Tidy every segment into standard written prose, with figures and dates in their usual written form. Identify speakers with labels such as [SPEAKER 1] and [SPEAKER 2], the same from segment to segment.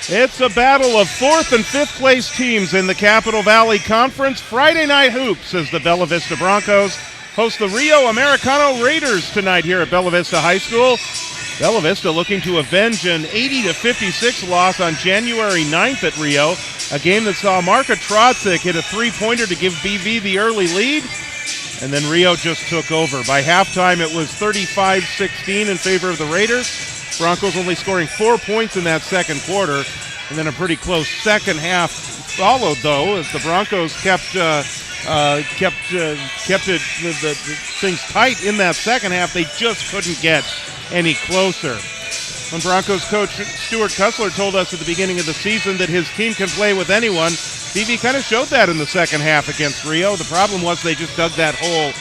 [SPEAKER 1] It's a battle of 4th and 5th place teams in the Capital Valley Conference. Friday night hoops as the Bella Vista Broncos host the Rio Americano Raiders tonight here at Bella Vista High School. Bella Vista looking to avenge an 80-56 loss on January 9th at Rio, a game that saw Marka Trotzik hit a three-pointer to give BV the early lead, and then Rio just took over. By halftime, it was 35-16 in favor of the Raiders. Broncos only scoring 4 points in that second quarter, and then a pretty close second half followed, though, as the Broncos kept things tight in that second half. They just couldn't get any closer. When Broncos coach Stuart Kussler told us at the beginning of the season that his team can play with anyone, BV kind of showed that in the second half against Rio. The problem was they just dug that hole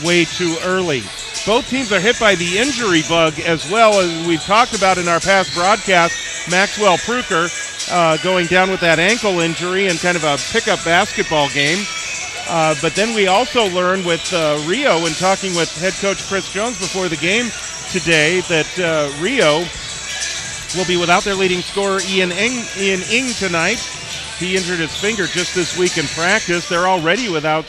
[SPEAKER 1] way too early. Both teams are hit by the injury bug as well, as we've talked about in our past broadcast. Maxwell Pruker going down with that ankle injury and kind of a pickup basketball game. But then we also learned with Rio, and talking with head coach Chris Jones before the game today, that Rio will be without their leading scorer Ian Ing tonight. He injured his finger just this week in practice. They're already without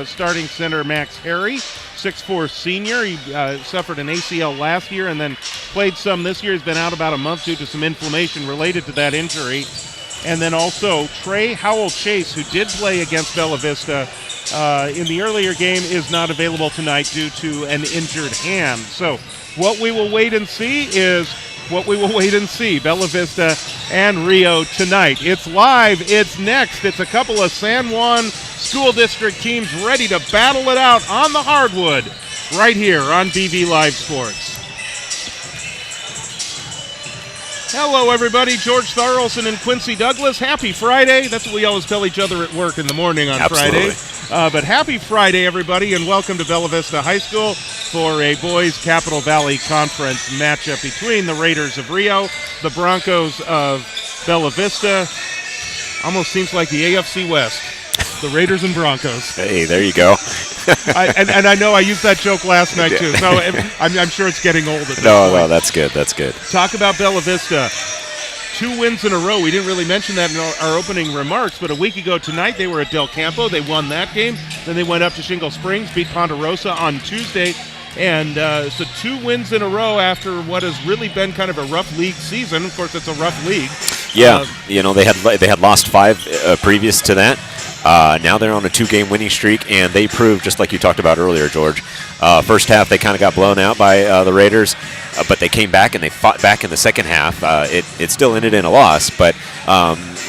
[SPEAKER 1] starting center Max Harry, 6'4" senior. He suffered an ACL last year and then played some this year. He's been out about a month due to some inflammation related to that injury. And then also Trey Howell-Chase, who did play against Bella Vista in the earlier game, is not available tonight due to an injured hand. So what we will wait and see is Bella Vista and Rio tonight. It's live. It's next. It's a couple of San Juan School District teams ready to battle it out on the hardwood right here on BV Live Sports. Hello, everybody. George Tharlson and Quincy Douglas. Happy Friday. That's what we always tell each other at work in the morning on
[SPEAKER 2] Absolutely.
[SPEAKER 1] Friday. But happy Friday, everybody, and welcome to Bella Vista High School for a boys Capital Valley Conference matchup between the Raiders of Rio, the Broncos of Bella Vista. Almost seems like the AFC West. The Raiders and Broncos.
[SPEAKER 2] Hey, there you go.
[SPEAKER 1] And I know I used that joke last night, too, so I'm sure it's getting old at this point.
[SPEAKER 2] No, that's good. That's good.
[SPEAKER 1] Talk about Bella Vista. 2 wins in a row. We didn't really mention that in our opening remarks, but a week ago tonight they were at Del Campo. They won that game. Then they went up to Shingle Springs, beat Ponderosa on Tuesday. And so 2 wins in a row after what has really been kind of a rough league season. Of course, it's a rough league.
[SPEAKER 2] Yeah, they had lost 5 previous to that. Now they're on a 2-game winning streak, and they proved, just like you talked about earlier, George. First half, they kind of got blown out by the Raiders, but they came back and they fought back in the second half. It still ended in a loss, but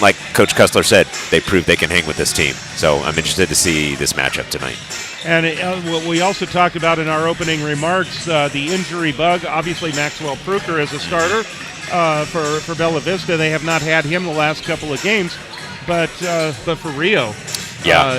[SPEAKER 2] like Coach Kussler said, they proved they can hang with this team. So I'm interested to see this matchup tonight.
[SPEAKER 1] And what we also talked about in our opening remarks, the injury bug. Obviously, Maxwell Pruker is a starter for Bella Vista. They have not had him the last couple of games. But for Rio,
[SPEAKER 2] yeah.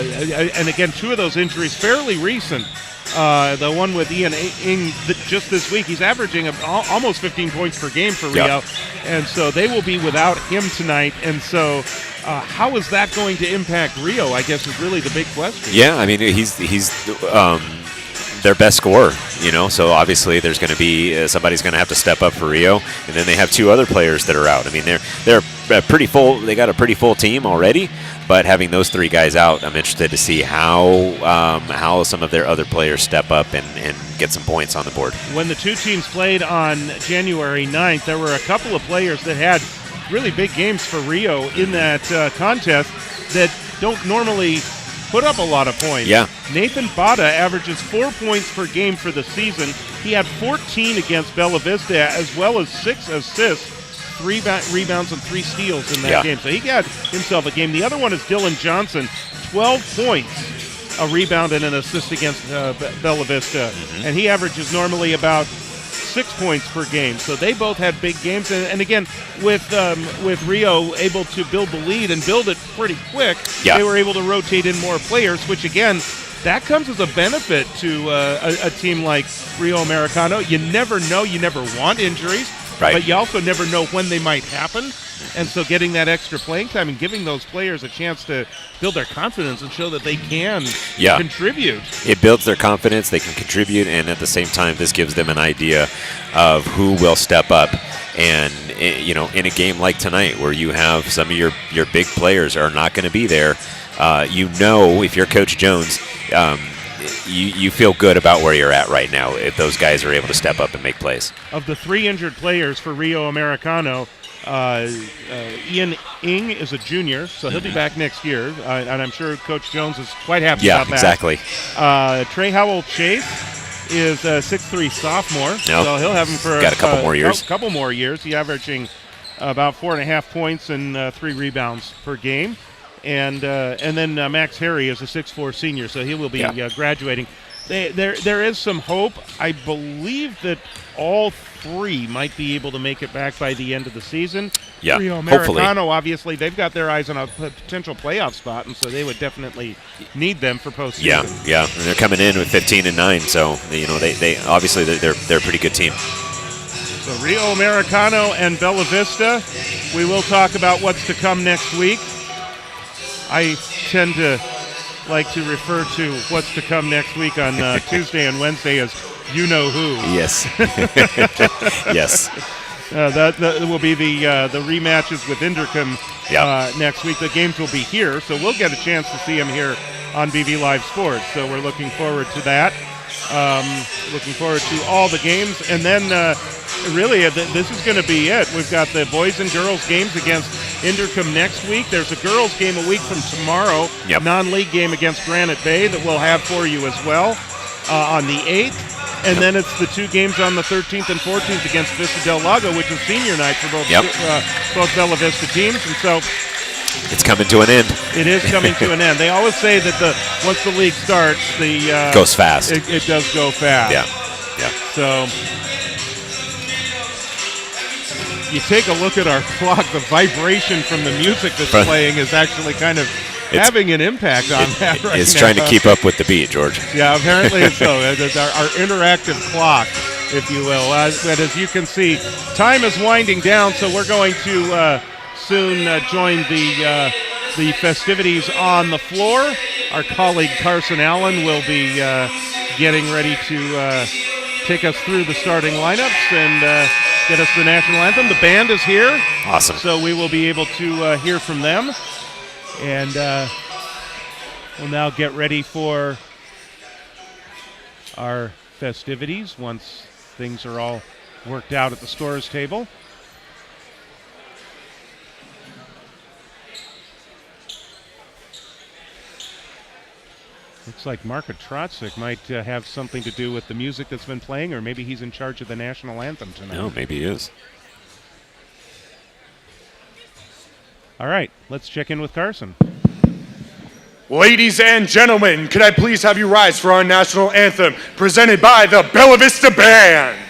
[SPEAKER 1] And again, 2 of those injuries fairly recent. The one with Ian Ing just this week, he's averaging almost 15 points per game for Rio, and so they will be without him tonight. And so, how is that going to impact Rio? I guess is really the big question.
[SPEAKER 2] Yeah, I mean he's their best scorer, so obviously there's going to be somebody's going to have to step up for Rio, and then they have 2 other players that are out. I mean they're pretty full. They got a pretty full team already, but having those 3 guys out, I'm interested to see how some of their other players step up and get some points on the board.
[SPEAKER 1] When the 2 teams played on January 9th, there were a couple of players that had really big games for Rio in that contest that don't normally put up a lot of points.
[SPEAKER 2] Yeah.
[SPEAKER 1] Nathan Bada averages 4 points per game for the season. He had 14 against Bella Vista, as well as 6 assists, 3 rebounds, and 3 steals in that game. So he got himself a game. The other one is Dylan Johnson, 12 points, a rebound, and an assist against Bella Vista. Mm-hmm. And he averages normally about 6 points per game. So they both had big games. And again, with Rio able to build the lead and build it pretty quick, they were able to rotate in more players, which again, that comes as a benefit to a team like Rio Americano. You never know. You never want injuries.
[SPEAKER 2] Right.
[SPEAKER 1] But you also never know when they might happen. And so getting that extra playing time and giving those players a chance to build their confidence and show that they can contribute.
[SPEAKER 2] It builds their confidence, they can contribute, and at the same time, this gives them an idea of who will step up and in a game like tonight where you have some of your big players are not going to be there, if you're Coach Jones, you feel good about where you're at right now if those guys are able to step up and make plays.
[SPEAKER 1] Of the 3 injured players for Rio Americano, Ian Ing is a junior, so he'll be back next year, and I'm sure Coach Jones is quite happy about that.
[SPEAKER 2] Yeah, exactly.
[SPEAKER 1] Trey Howell Chase is a 6'3" sophomore, so he'll have him for
[SPEAKER 2] got a couple more years.
[SPEAKER 1] Couple more years. He's averaging about 4.5 points and 3 rebounds per game. And then Max Harry is a 6'4" senior, so he will be graduating. There is some hope. I believe that all 3 might be able to make it back by the end of the season.
[SPEAKER 2] Yeah,
[SPEAKER 1] Rio Americano,
[SPEAKER 2] hopefully.
[SPEAKER 1] obviously, they've got their eyes on a potential playoff spot, and so they would definitely need them for postseason.
[SPEAKER 2] Yeah, and they're coming in with 15-9, so they obviously they're a pretty good team.
[SPEAKER 1] So Rio Americano and Bella Vista. We will talk about what's to come next week. I tend to like to refer to what's to come next week on Tuesday and Wednesday as you know who.
[SPEAKER 2] Yes. Yes.
[SPEAKER 1] That will be the rematches with Inderkum next week. The games will be here, so we'll get a chance to see them here on BV Live Sports. So we're looking forward to that. Looking forward to all the games. And then really this is going to be it. We've got the boys and girls games against Inderkum next week. There's a girls game a week from tomorrow, non-league game against Granite Bay that we'll have for you as well on the 8th. And then it's the 2 games on the 13th and 14th against Vista Del Lago, which is senior night for both Bella Vista teams. And so
[SPEAKER 2] it's coming to an end.
[SPEAKER 1] It is coming to an end. They always say that once the league starts,
[SPEAKER 2] goes fast.
[SPEAKER 1] It does go fast.
[SPEAKER 2] Yeah.
[SPEAKER 1] So you take a look at our clock, the vibration from the music that's playing is actually kind of having an impact on that right now.
[SPEAKER 2] It's trying to keep up with the beat, George.
[SPEAKER 1] Yeah, apparently so. It's our interactive clock, if you will. But as you can see, time is winding down, so we're going to soon join the festivities on the floor. Our colleague Carson Allen will be getting ready to take us through the starting lineups and get us the national anthem. The band is here.
[SPEAKER 2] Awesome.
[SPEAKER 1] So we will be able to hear from them. And we'll now get ready for our festivities once things are all worked out at the scorer's table. Looks like Marko Trotzik might have something to do with the music that's been playing, or maybe he's in charge of the national anthem tonight.
[SPEAKER 2] No, maybe he is.
[SPEAKER 3] All right, let's check in with Carson.
[SPEAKER 4] Ladies and gentlemen, could I please have you rise for our national anthem presented by the Bella Vista Band?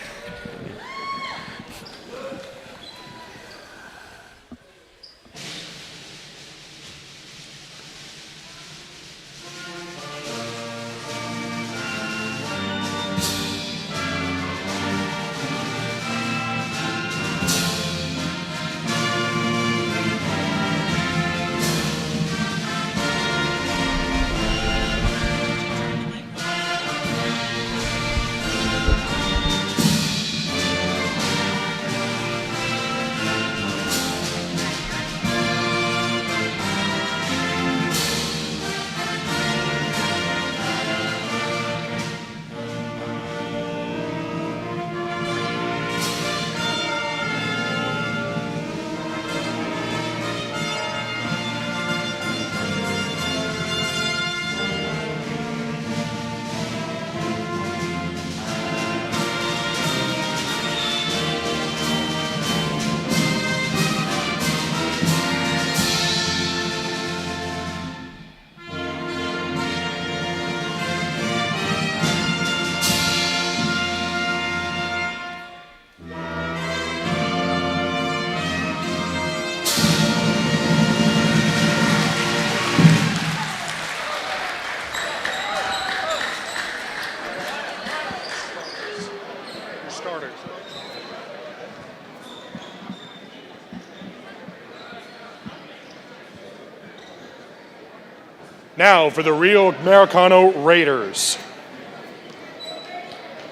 [SPEAKER 4] Now for the Rio Americano Raiders.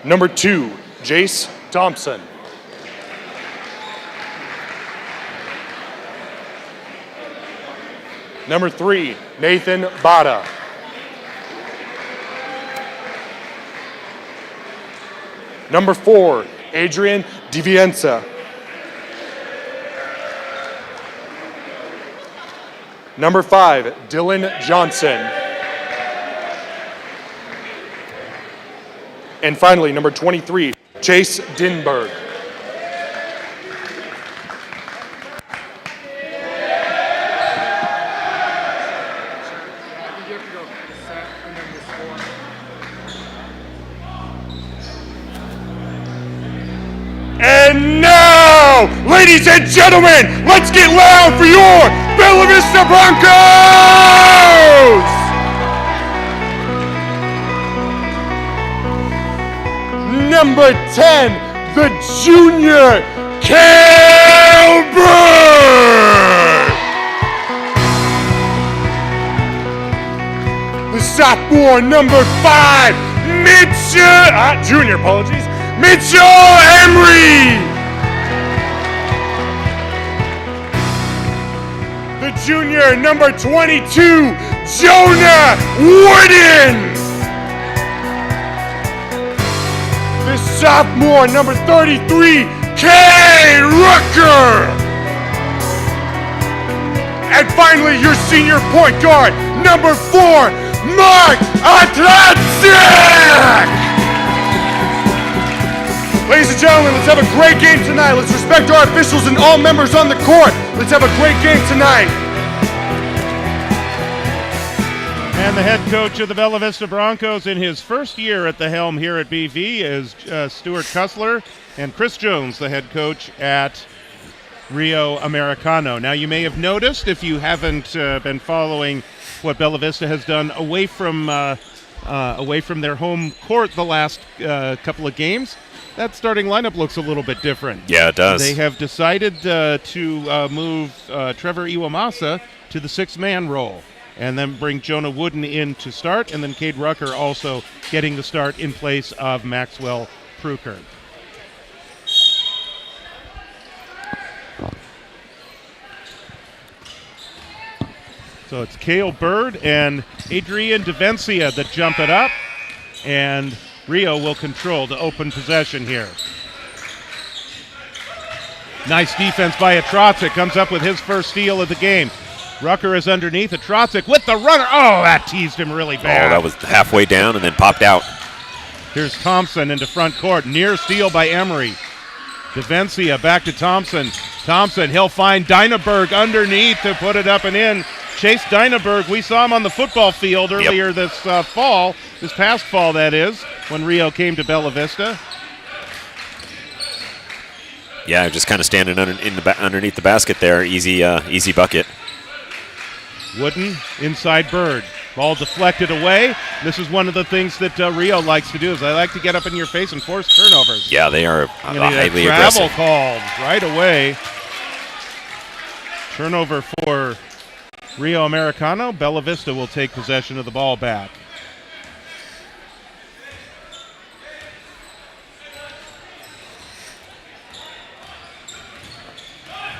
[SPEAKER 4] Number 2, Jace Thompson. Number 3, Nathan Bada. Number 4, Adrian DiVienza. Number 5, Dylan Johnson. And finally, number 23, Chase Dinberg. And now, ladies and gentlemen, let's get loud for your Bella Vista Broncos! Number 10, the junior, Cale Bird. The sophomore, number 5, Mitchell Emery. The junior, number 22, Jonah Wooden. The sophomore, number 33, Kay Rucker. And finally, your senior point guard, number 4, Mark Atlantic. Ladies and gentlemen, let's have a great game tonight. Let's respect our officials and all members on the court. Let's have a great game tonight.
[SPEAKER 1] And the head coach of the Bella Vista Broncos in his first year at the helm here at BV is Stuart Cussler, and Chris Jones, the head coach at Rio Americano. Now, you may have noticed, if you haven't been following what Bella Vista has done away from their home court the last couple of games, that starting lineup looks a little bit different.
[SPEAKER 2] Yeah, it does.
[SPEAKER 1] They have decided to move Trevor Iwamasa to the six-man role and then bring Jonah Wooden in to start, and then Cade Rucker also getting the start in place of Maxwell Pruker. So it's Cale Bird and Adrian DiVencia that jump it up, and Rio will control the open possession here. Nice defense by Atrocic. Comes up with his first steal of the game. Rucker is underneath. Atrocic with the runner. Oh, that teased him really bad.
[SPEAKER 2] Oh, that was halfway down and then popped out.
[SPEAKER 1] Here's Thompson into front court. Near steal by Emery. DiVencia back to Thompson. Thompson, he'll find Dynaberg underneath to put it up and in. Chase Dynaberg, we saw him on the football field earlier this past fall that is, when Rio came to Bella Vista.
[SPEAKER 2] Yeah, just kind of standing underneath the basket there. Easy bucket.
[SPEAKER 1] Wooden inside Bird. Ball deflected away. This is one of the things that Rio likes to do, is they like to get up in your face and force turnovers.
[SPEAKER 2] Yeah, they are highly aggressive.
[SPEAKER 1] Travel called right away. Turnover for Rio Americano. Bella Vista will take possession of the ball back.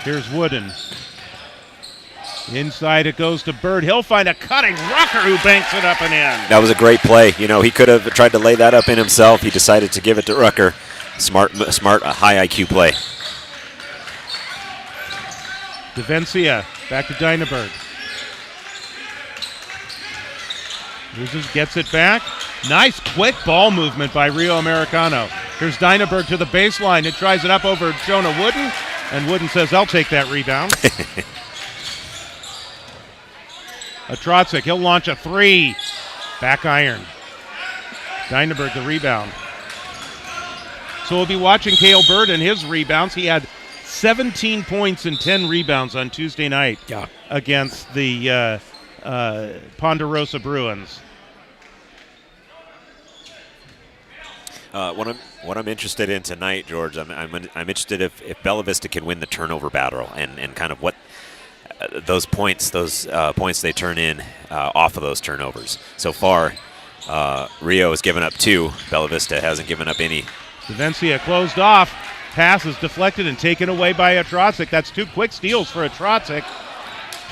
[SPEAKER 1] Here's Wooden. Inside it goes to Bird. He'll find a cutting Rucker who banks it up and in.
[SPEAKER 2] That was a great play. You know, he could have tried to lay that up in himself. He decided to give it to Rucker. Smart, a high IQ play.
[SPEAKER 1] DiVencia back to Dynaberg. Loses, gets it back. Nice quick ball movement by Rio Americano. Here's Dynaberg to the baseline. It tries it up over Jonah Wooden, and Wooden says, I'll take that rebound. Atrocic, he'll launch a three. Back iron. Dynaberg the rebound. So we'll be watching Cale Bird and his rebounds. He had 17 points and 10 rebounds on Tuesday night against the Ponderosa Bruins.
[SPEAKER 2] What I'm interested in tonight, George, I'm interested if Bella Vista can win the turnover battle and kind of what those points they turn in off of those turnovers. So far, Rio has given up 2. Bella Vista hasn't given up any.
[SPEAKER 1] DiVencia closed off. Pass is deflected and taken away by Atrocic. That's 2 quick steals for Atrocic.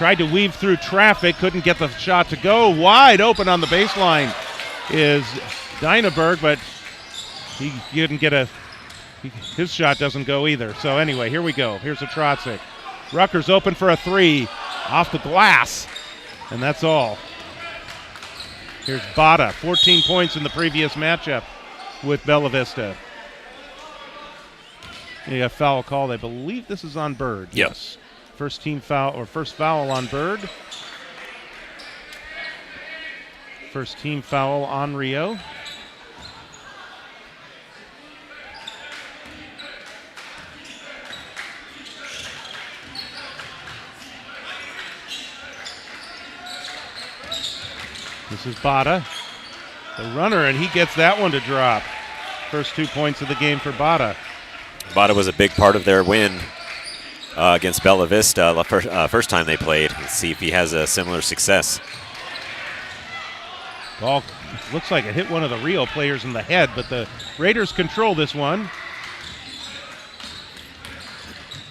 [SPEAKER 1] Tried to weave through traffic, couldn't get the shot to go. Wide open on the baseline is Dynaberg, but he didn't get his shot doesn't go either. So anyway, here we go. Here's a Trotzik. Rutgers open for a three off the glass, and that's all. Here's Bada, 14 points in the previous matchup with Bella Vista. A foul called. I believe this is on Bird.
[SPEAKER 2] Yep.
[SPEAKER 1] Yes. First team foul, or first foul on Bird. First team foul on Rio. This is Bada, the runner, and he gets that one to drop. First 2 points of the game for Bada.
[SPEAKER 2] Bada was a big part of their win against Bella Vista the first time they played. Let's see if he has a similar success.
[SPEAKER 1] Ball looks like it hit one of the Rio players in the head, but the Raiders control this one.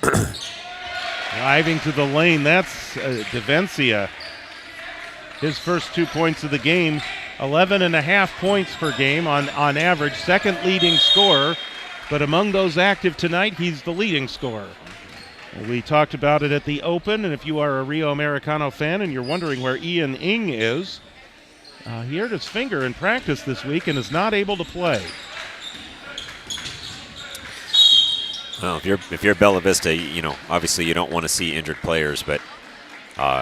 [SPEAKER 1] Driving to the lane, that's Devencia. His first 2 points of the game, 11.5 points per game on average, second leading scorer, but among those active tonight, he's the leading scorer. We talked about it at the Open, and if you are a Rio Americano fan and you're wondering where Ian Ing is, he hurt his finger in practice this week and is not able to play.
[SPEAKER 2] Well, if you're Bella Vista, obviously you don't want to see injured players, but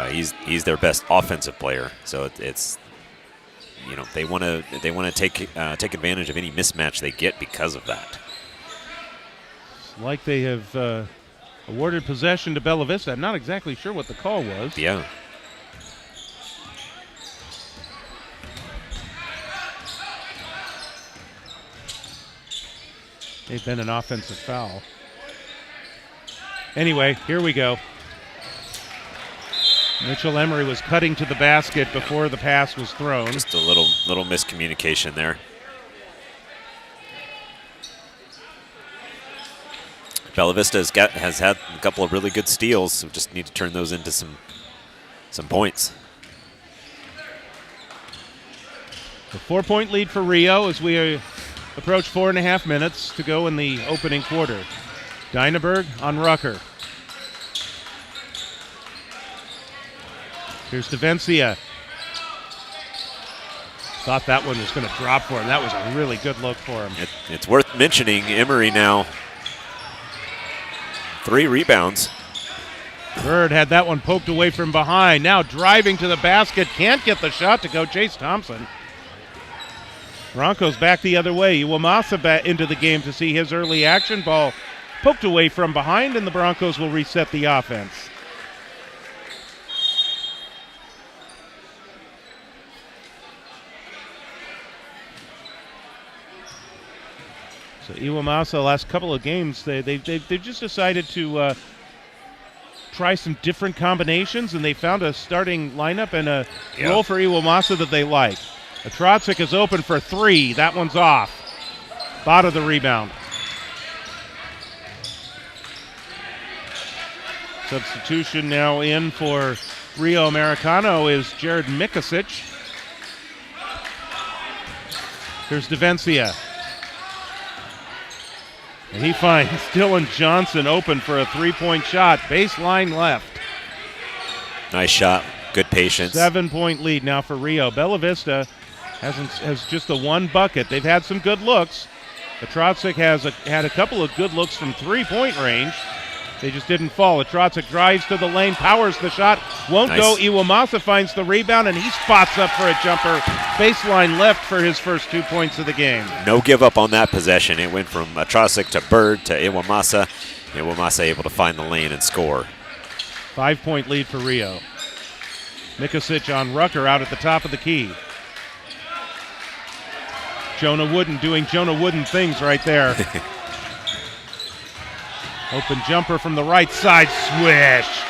[SPEAKER 2] he's their best offensive player. So it's they want to take advantage of any mismatch they get because of that.
[SPEAKER 1] It's like they have awarded possession to Bella Vista. I'm not exactly sure what the call was.
[SPEAKER 2] Yeah.
[SPEAKER 1] They've been an offensive foul. Anyway, here we go. Mitchell Emery was cutting to the basket before the pass was thrown.
[SPEAKER 2] Just a little miscommunication there. Bella Vista has had a couple of really good steals, so just need to turn those into some points.
[SPEAKER 1] A 4-point lead for Rio as we approach 4.5 minutes to go in the opening quarter. Dynaberg on Rucker. Here's Devencia. Thought that one was going to drop for him. That was a really good look for him.
[SPEAKER 2] It's worth mentioning Emery now. 3 rebounds.
[SPEAKER 1] Bird had that one poked away from behind. Now driving to the basket. Can't get the shot to go. Chase Thompson. Broncos back the other way. Iwamasa back into the game to see his early action. Ball poked away from behind, and the Broncos will reset the offense. So Iwamasa, the last couple of games, they've just decided to try some different combinations, and they found a starting lineup and a role for Iwamasa that they like. Trotzik is open for 3. That one's off. Bada the rebound. Substitution now in for Rio Americano is Jared Mikasic. Here's Devencia. And he finds Dylan Johnson open for a 3-point shot. Baseline left.
[SPEAKER 2] Nice shot. Good patience.
[SPEAKER 1] 7-point lead now for Rio. Bella Vista has just the one bucket. They've had some good looks. Trotzik has had a couple of good looks from 3-point range. They just didn't fall. Trotzik drives to the lane, powers the shot, won't go. Iwamasa finds the rebound, and he spots up for a jumper. Baseline left for his first 2 points of the game.
[SPEAKER 2] No give up on that possession. It went from Trotzik to Bird to Iwamasa. Iwamasa able to find the lane and score.
[SPEAKER 1] 5-point lead for Rio. Mikasic on Rucker out at the top of the key. Jonah Wooden doing Jonah Wooden things right there. Open jumper from the right side, swish.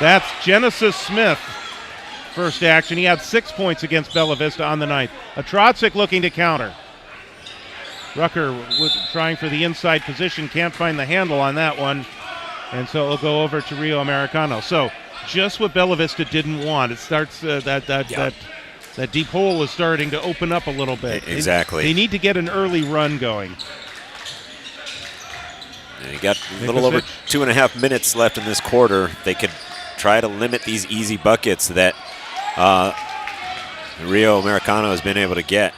[SPEAKER 1] That's Genesis Smith. First action. He had 6 points against Bella Vista on the night. Trotzik looking to counter. Rucker trying for the inside position, can't find the handle on that one. And so it'll go over to Rio Americano. So just what Bella Vista didn't want. It starts that deep hole is starting to open up a little bit.
[SPEAKER 2] Exactly.
[SPEAKER 1] They need to get an early run going.
[SPEAKER 2] And you got a little over 2.5 minutes left in this quarter. They could try to limit these easy buckets that Rio Americano has been able to get.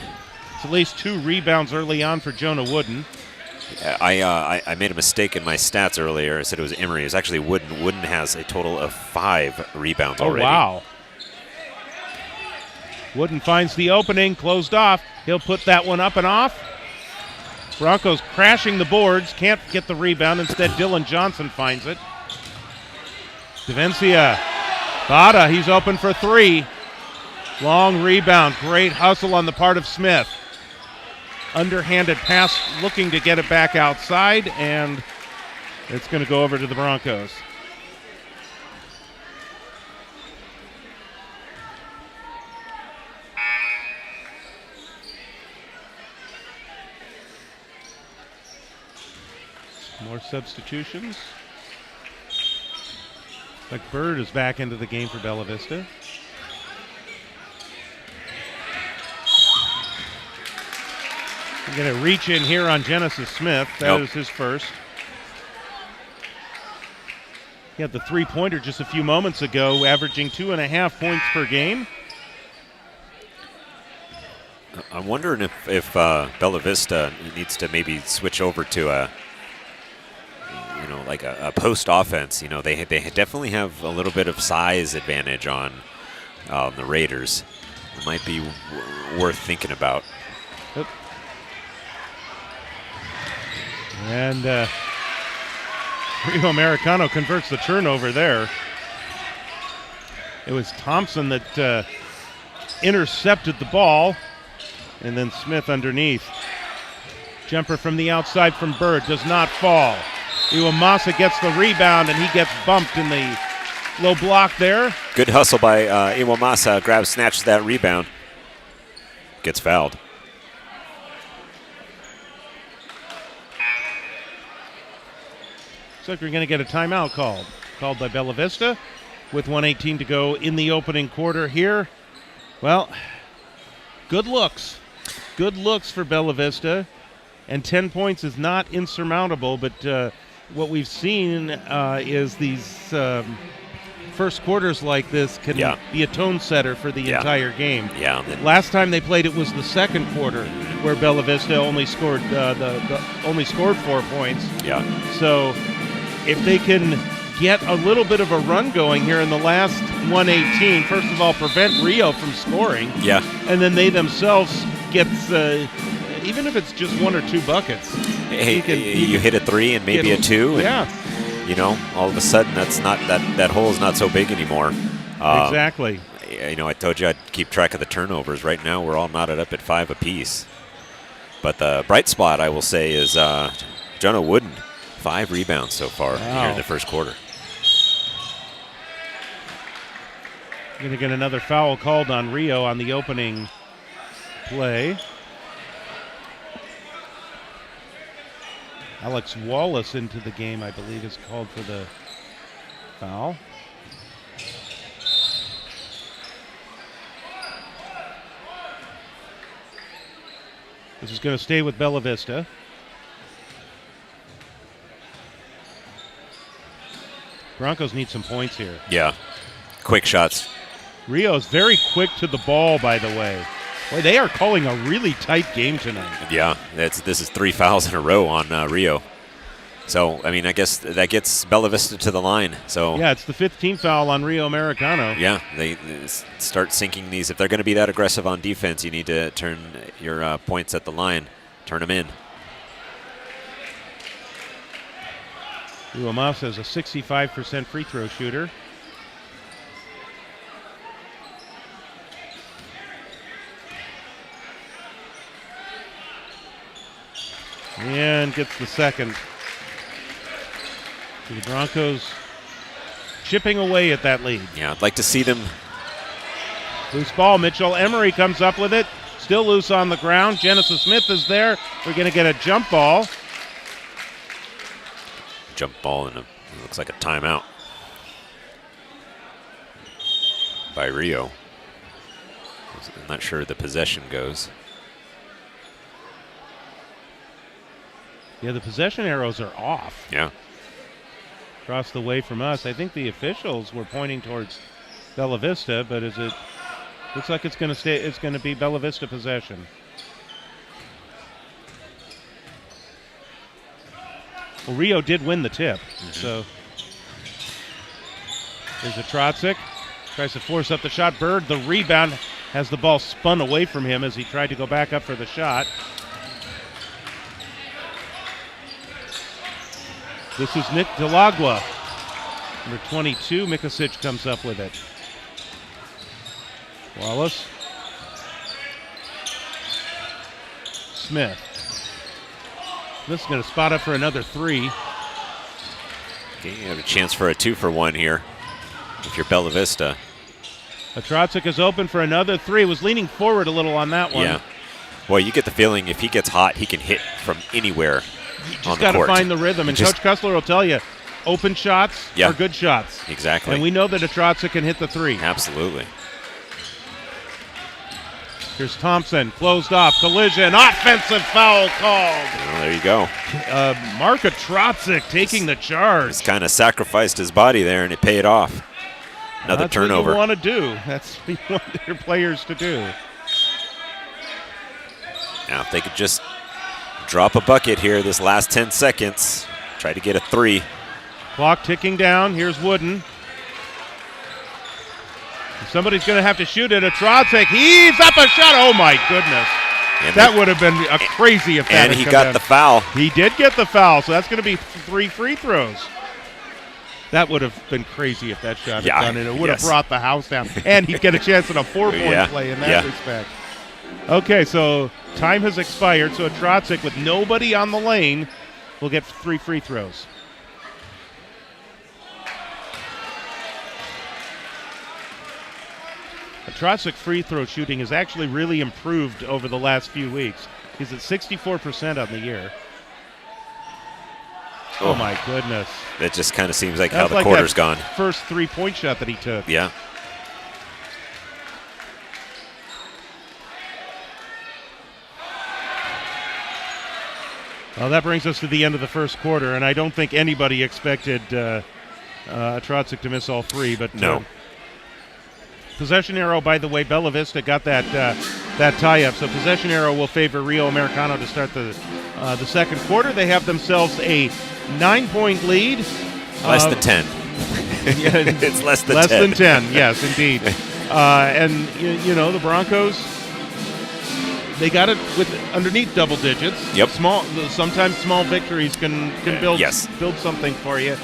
[SPEAKER 1] It's at least 2 rebounds early on for Jonah Wooden.
[SPEAKER 2] I made a mistake in my stats earlier. I said it was Emery. It was actually Wooden. Wooden has a total of 5 rebounds already.
[SPEAKER 1] Oh, wow. Wooden finds the opening, closed off. He'll put that one up and off. Broncos crashing the boards, can't get the rebound. Instead, Dylan Johnson finds it. Devencia. Bada, he's open for 3. Long rebound, great hustle on the part of Smith. Underhanded pass, looking to get it back outside, and it's going to go over to the Broncos. More substitutions. Like Bird is back into the game for Bella Vista. We're going to reach in here on Genesis Smith. That is his first. He had the 3-pointer just a few moments ago, averaging 2.5 points per game.
[SPEAKER 2] I'm wondering if Bella Vista needs to maybe switch over to a post offense. They definitely have a little bit of size advantage on the Raiders. It might be worth thinking about.
[SPEAKER 1] Yep. And Rio Americano converts the turnover there. It was Thompson that intercepted the ball, and then Smith underneath. Jumper from the outside from Bird does not fall. Iwamasa gets the rebound, and he gets bumped in the low block there.
[SPEAKER 2] Good hustle by Iwamasa. Snatches that rebound. Gets fouled.
[SPEAKER 1] Looks like we're going to get a timeout called by Bella Vista with 1:18 to go in the opening quarter here. Well, good looks. Good looks for Bella Vista, and 10 points is not insurmountable, but what we've seen is these first quarters like this can be a tone setter for the entire game.
[SPEAKER 2] Yeah.
[SPEAKER 1] Last time they played, it was the second quarter where Bella Vista only scored only scored 4 points.
[SPEAKER 2] Yeah.
[SPEAKER 1] So if they can get a little bit of a run going here in the last 1:18, first of all, prevent Rio from scoring.
[SPEAKER 2] Yeah.
[SPEAKER 1] And then they themselves get, even if it's just 1 or 2 buckets.
[SPEAKER 2] Hey, you hit a 3 and maybe a 2.
[SPEAKER 1] Yeah.
[SPEAKER 2] And, all of a sudden that hole is not so big anymore.
[SPEAKER 1] Exactly.
[SPEAKER 2] I told you I'd keep track of the turnovers. Right now we're all knotted up at 5 apiece. But the bright spot, I will say, is Jonah Wooden. 5 rebounds so far here in the first quarter.
[SPEAKER 1] Going to get another foul called on Rio on the opening play. Alex Wallace into the game, I believe, is called for the foul. This is going to stay with Bella Vista. Broncos need some points here.
[SPEAKER 2] Yeah. Quick shots.
[SPEAKER 1] Rio's very quick to the ball, by the way. Boy, they are calling a really tight game tonight.
[SPEAKER 2] Yeah, this is 3 fouls in a row on Rio. So, I guess that gets Bella Vista to the line. So
[SPEAKER 1] yeah, it's the 5th team foul on Rio Americano.
[SPEAKER 2] Yeah, they start sinking these. If they're going to be that aggressive on defense, you need to turn your points at the line. Turn them in.
[SPEAKER 1] Iwamasa is a 65% free throw shooter. And gets the second. So the Broncos chipping away at that lead.
[SPEAKER 2] Yeah, I'd like to see them.
[SPEAKER 1] Loose ball. Mitchell Emery comes up with it. Still loose on the ground. Genesis Smith is there. We're going to get a jump ball.
[SPEAKER 2] Jump ball, and it looks like a timeout. by Rio. I'm not sure the possession goes.
[SPEAKER 1] Yeah, the possession arrows are off.
[SPEAKER 2] Yeah.
[SPEAKER 1] Across the way from us. I think the officials were pointing towards Bella Vista, but looks like it's going to be Bella Vista possession. Well, Rio did win the tip, so there's a Trotzik. Tries to force up the shot. Bird, the rebound, has the ball spun away from him as he tried to go back up for the shot. This is Nick Delagua. Number 22, Mikasic comes up with it. Wallace. Smith. This is going to spot up for another 3.
[SPEAKER 2] Okay, you have a chance for a 2-for-1 here if you're Bella Vista.
[SPEAKER 1] Trotzik is open for another 3. Was leaning forward a little on that one.
[SPEAKER 2] Yeah. Well, you get the feeling if he gets hot, he can hit from anywhere
[SPEAKER 1] Just got to find the rhythm. And Coach Kessler will tell you, open shots are good shots.
[SPEAKER 2] Exactly.
[SPEAKER 1] And we know that a Trotzik can hit the 3.
[SPEAKER 2] Absolutely.
[SPEAKER 1] Here's Thompson, closed off, collision, offensive foul called.
[SPEAKER 2] Well, there you go.
[SPEAKER 1] Marka Trotzik taking the charge.
[SPEAKER 2] He's kind of sacrificed his body there, and it paid off. Another turnover.
[SPEAKER 1] That's what you want to do. That's what you want your players to do.
[SPEAKER 2] Now, if they could just drop a bucket here this last 10 seconds, try to get a 3.
[SPEAKER 1] Clock ticking down. Here's Wooden. Somebody's going to have to shoot it. A Trotzik. He's up a shot. Oh, my goodness.
[SPEAKER 2] And
[SPEAKER 1] that would have been a crazy if that
[SPEAKER 2] And
[SPEAKER 1] had
[SPEAKER 2] he
[SPEAKER 1] come
[SPEAKER 2] got
[SPEAKER 1] in.
[SPEAKER 2] the foul.
[SPEAKER 1] He did get the foul, so that's going to be 3 free throws. That would have been crazy if that shot had gone in. It would have brought the house down. And he'd get a chance at a 4-point play in that respect. Okay, so time has expired, so a Trotzik with nobody on the lane will get 3 free throws. Trotzik free throw shooting has actually really improved over the last few weeks. He's at 64% on the year. Oh my goodness.
[SPEAKER 2] That just kind of seems like how the quarter's gone.
[SPEAKER 1] First 3-point shot that he took.
[SPEAKER 2] Yeah.
[SPEAKER 1] Well, that brings us to the end of the first quarter, and I don't think anybody expected Trotzik to miss all 3. But
[SPEAKER 2] no.
[SPEAKER 1] Possession arrow, by the way, Bella Vista got that tie-up. So possession arrow will favor Rio Americano to start the second quarter. They have themselves a 9-point lead.
[SPEAKER 2] Less than 10. It's less than 10.
[SPEAKER 1] Less than 10, yes, indeed. And, you know, the Broncos, they got it with underneath double digits.
[SPEAKER 2] Yep.
[SPEAKER 1] Sometimes small victories can build something for you.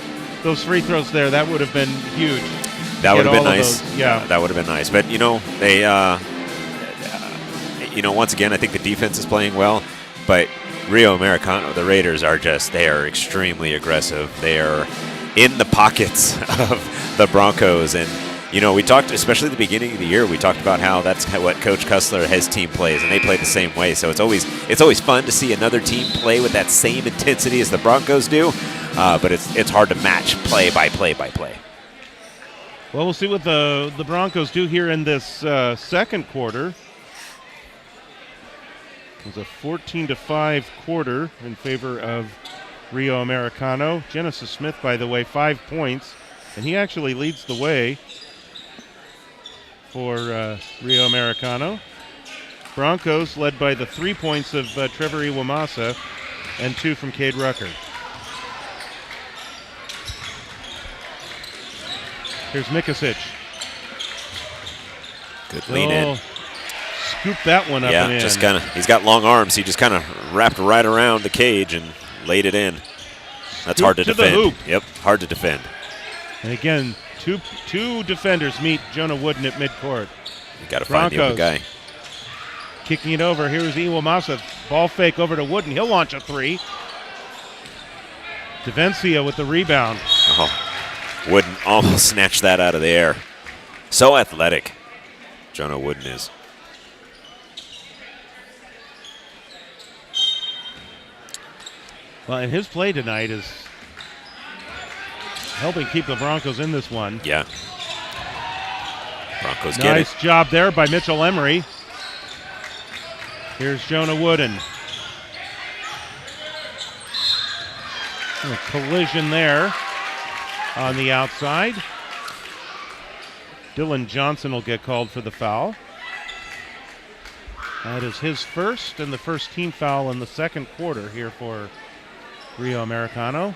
[SPEAKER 1] Those free throws there, that would have been huge.
[SPEAKER 2] That would have been nice.
[SPEAKER 1] Yeah,
[SPEAKER 2] that would have been nice. But you know, they, once again, I think the defense is playing well. But Rio Americano, the Raiders they are extremely aggressive. They are in the pockets of the Broncos, and you know, we talked, especially at the beginning of the year, we talked about how that's what Coach Kessler, his team plays, and they play the same way. So it's always fun to see another team play with that same intensity as the Broncos do. But it's hard to match play by play by play.
[SPEAKER 1] Well, we'll see what the Broncos do here in this second quarter. It was a 14-5 quarter in favor of Rio Americano. Genesis Smith, by the way, 5 points, and he actually leads the way for Rio Americano. Broncos led by the 3 points of Trevor Iwamasa and 2 from Cade Rucker. Here's Mikasic.
[SPEAKER 2] Good lean in.
[SPEAKER 1] Scoop that one up and in.
[SPEAKER 2] Just kind of. He's got long arms. He just kind of wrapped right around the cage and laid it in. That's hard to defend.
[SPEAKER 1] The hoop.
[SPEAKER 2] Yep, hard to defend.
[SPEAKER 1] And again, two defenders meet Jonah Wooden at midcourt.
[SPEAKER 2] You got to find the other guy.
[SPEAKER 1] Kicking it over. Here's Iwamasa. Ball fake over to Wooden. He'll launch a 3. Devencia with the rebound.
[SPEAKER 2] Oh. Wooden almost snatched that out of the air. So athletic, Jonah Wooden is.
[SPEAKER 1] Well, and his play tonight is helping keep the Broncos in this one.
[SPEAKER 2] Yeah. Broncos get it.
[SPEAKER 1] Nice job there by Mitchell Emery. Here's Jonah Wooden. A collision there on the outside. Dylan Johnson will get called for the foul. That is his first and the first team foul in the second quarter here for Rio Americano.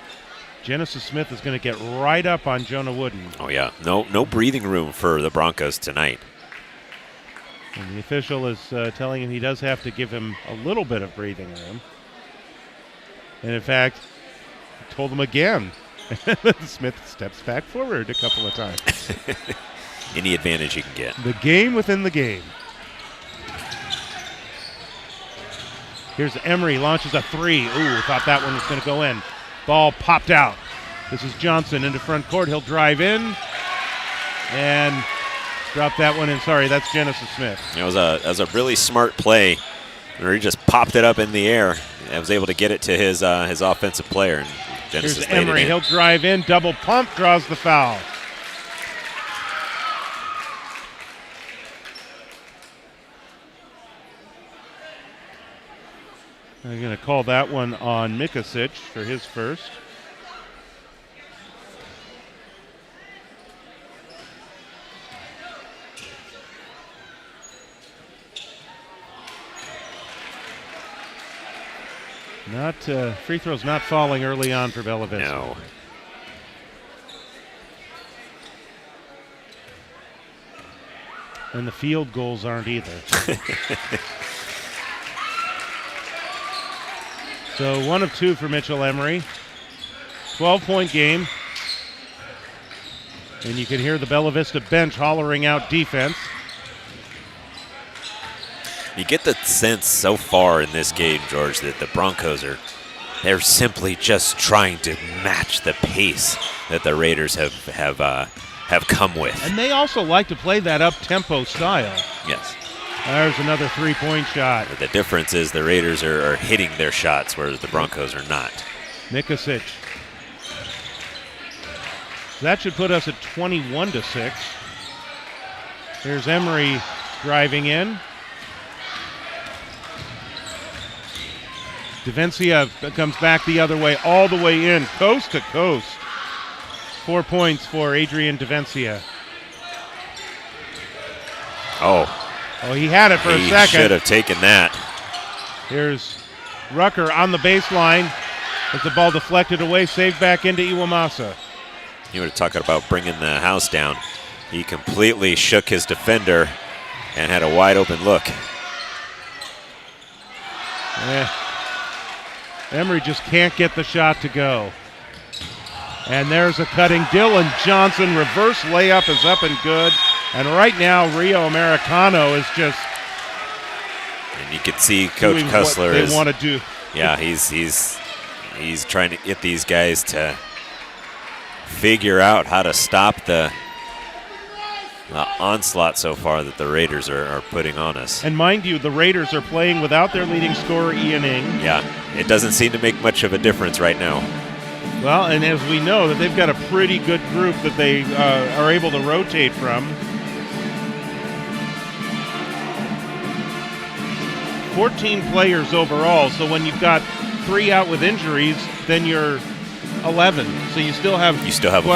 [SPEAKER 1] Genesis Smith is going to get right up on Jonah Wooden.
[SPEAKER 2] Oh, yeah. No breathing room for the Broncos tonight.
[SPEAKER 1] And the official is telling him he does have to give him a little bit of breathing room. And in fact, he told him again. Smith steps back forward a couple of times.
[SPEAKER 2] Any advantage he can get.
[SPEAKER 1] The game within the game. Here's Emery, launches a three. Ooh, thought that one was going to go in. Ball popped out. This is Johnson into front court. He'll drive in and drop that one in. Sorry, that's Genesis Smith.
[SPEAKER 2] It was a really smart play where he just popped it up in the air and was able to get it to his offensive player. And Genesis
[SPEAKER 1] Here's Emery. He'll drive in, double pump, draws the foul. I'm going to call that one on Mikasic for his first. Free throws not falling early on for Bella Vista.
[SPEAKER 2] No.
[SPEAKER 1] And the field goals aren't either. So 1 of 2 for Mitchell Emery. 12-point game. And you can hear the Bella Vista bench hollering out defense.
[SPEAKER 2] You get the sense so far in this game, George, that the Broncos they're simply just trying to match the pace that the Raiders have come with.
[SPEAKER 1] And they also like to play that up-tempo style.
[SPEAKER 2] Yes.
[SPEAKER 1] There's another three-point shot.
[SPEAKER 2] But the difference is the Raiders are hitting their shots, whereas the Broncos are not.
[SPEAKER 1] Mikasic. That should put us at 21-6. Here's Emery driving in. Devencia comes back the other way, all the way in, coast to coast. 4 points for Adrian Devencia.
[SPEAKER 2] Oh,
[SPEAKER 1] he had it for a second.
[SPEAKER 2] He should have taken that.
[SPEAKER 1] Here's Rucker on the baseline as the ball deflected away, saved back into Iwamasa.
[SPEAKER 2] You were talking about bringing the house down. He completely shook his defender and had a wide open look.
[SPEAKER 1] Yeah. Emery just can't get the shot to go. And there's a cutting. Dylan Johnson, reverse layup is up and good. And right now, Rio Americano is just.
[SPEAKER 2] And you can see Coach Kussler
[SPEAKER 1] they want to do.
[SPEAKER 2] Yeah, he's trying to get these guys to figure out how to stop the onslaught so far that the Raiders are putting on us.
[SPEAKER 1] And mind you, the Raiders are playing without their leading scorer, Ian Ing.
[SPEAKER 2] Yeah, it doesn't seem to make much of a difference right now.
[SPEAKER 1] Well, and as we know, that they've got a pretty good group that they are able to rotate from. 14 players overall, so when you've got 3 out with injuries, then you're 11. So you still have
[SPEAKER 2] a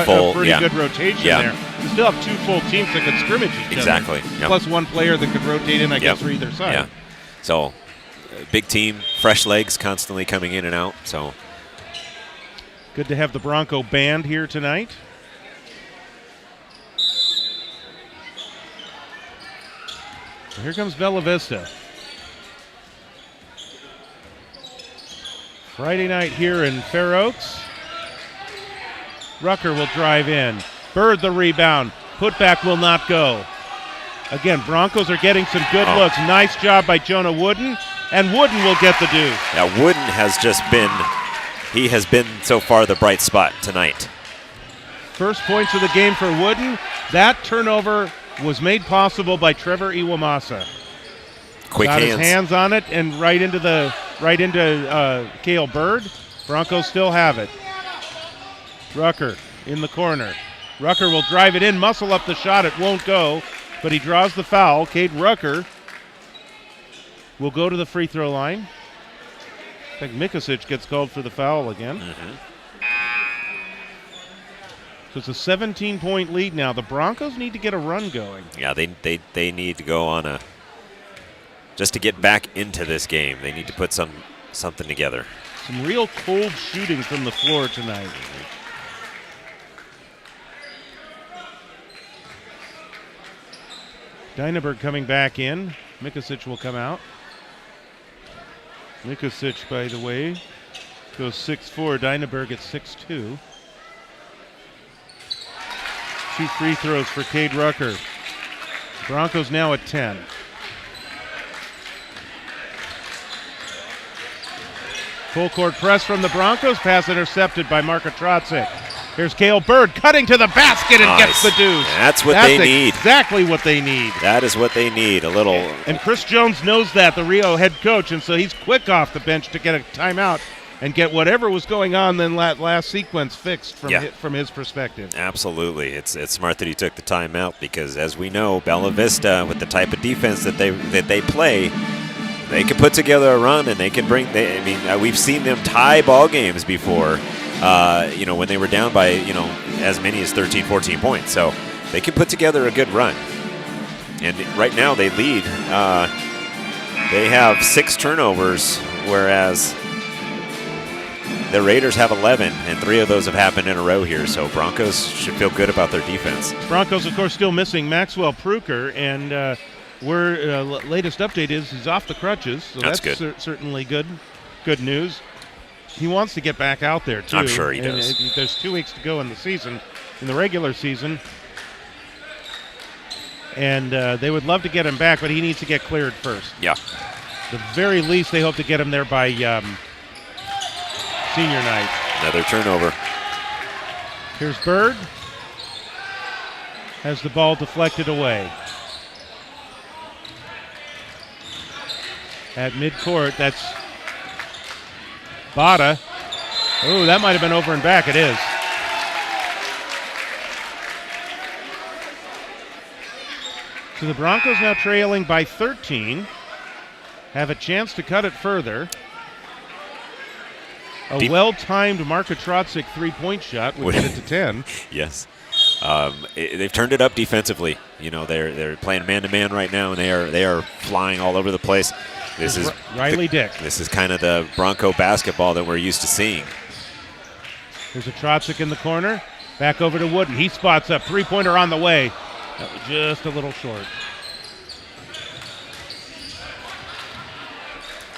[SPEAKER 2] full,
[SPEAKER 1] pretty good rotation there. You still have 2 full teams that could scrimmage each other.
[SPEAKER 2] Exactly. Yep.
[SPEAKER 1] Plus 1 player that could rotate in, I guess, for either side.
[SPEAKER 2] Yeah. So, big team, fresh legs constantly coming in and out. So,
[SPEAKER 1] good to have the Bronco band here tonight. So here comes Bella Vista. Friday night here in Fair Oaks. Rucker will drive in. Bird the rebound. Putback will not go. Again, Broncos are getting some good looks. Nice job by Jonah Wooden. And Wooden will get the deuce.
[SPEAKER 2] Now, Wooden has been so far the bright spot tonight.
[SPEAKER 1] First points of the game for Wooden. That turnover was made possible by Trevor Iwamasa.
[SPEAKER 2] Quick
[SPEAKER 1] Got
[SPEAKER 2] hands.
[SPEAKER 1] his hands on it and right into Cale Bird. Broncos still have it. Rucker in the corner. Rucker will drive it in, muscle up the shot. It won't go. but he draws the foul. Cade Rucker will go to the free throw line. I think Mikosic gets called for the foul again. So it's a 17-point lead now. The Broncos need to get a run going.
[SPEAKER 2] Yeah, they need to go on a just to get back into this game. They need to put something together.
[SPEAKER 1] Some real cold shooting from the floor tonight. Dynaberg coming back in. Mikosic will come out. Mikosic, by the way, goes 6'4". Dynaberg at 6'2". 2 free throws for Cade Rucker. Broncos now at 10. Full court press from the Broncos. Pass intercepted by Marko Trotzik. Here's Cale Bird cutting to the basket and gets the deuce.
[SPEAKER 2] That's what they need.
[SPEAKER 1] Exactly what they need.
[SPEAKER 2] That is what they need. A little.
[SPEAKER 1] And Chris Jones knows that, the Rio head coach, and so he's quick off the bench to get a timeout and get whatever was going on in that last sequence fixed from his perspective.
[SPEAKER 2] Absolutely. It's smart that he took the timeout because, as we know, Bella Vista, with the type of defense that they play, they can put together a run and they can bring. We've seen them tie ball games before. When they were down by, as many as 13, 14 points. So they can put together a good run. And right now they lead. They have 6 turnovers, whereas the Raiders have 11, and 3 of those have happened in a row here. So Broncos should feel good about their defense.
[SPEAKER 1] Broncos, of course, still missing Maxwell Pruker, and latest update is he's off the crutches. So that's good. Certainly good news. He wants to get back out there, too.
[SPEAKER 2] I'm sure he does.
[SPEAKER 1] There's 2 weeks to go in the regular season. And they would love to get him back, but he needs to get cleared first.
[SPEAKER 2] Yeah.
[SPEAKER 1] The very least, they hope to get him there by senior night.
[SPEAKER 2] Another turnover.
[SPEAKER 1] Here's Bird. Has the ball deflected away. At midcourt, that's Bada. Oh, that might have been over and back. It is. So the Broncos now trailing by 13. Have a chance to cut it further. A well-timed Marko Trotzik three-point shot would get it to 10.
[SPEAKER 2] Yes. They've turned it up defensively. They're playing man-to-man right now, and they are flying all over the place. This is
[SPEAKER 1] Riley Dick.
[SPEAKER 2] This is kind of the Bronco basketball that we're used to seeing.
[SPEAKER 1] There's a Trotzik in the corner. Back over to Wooden. He spots up. Three-pointer on the way. That was just a little short.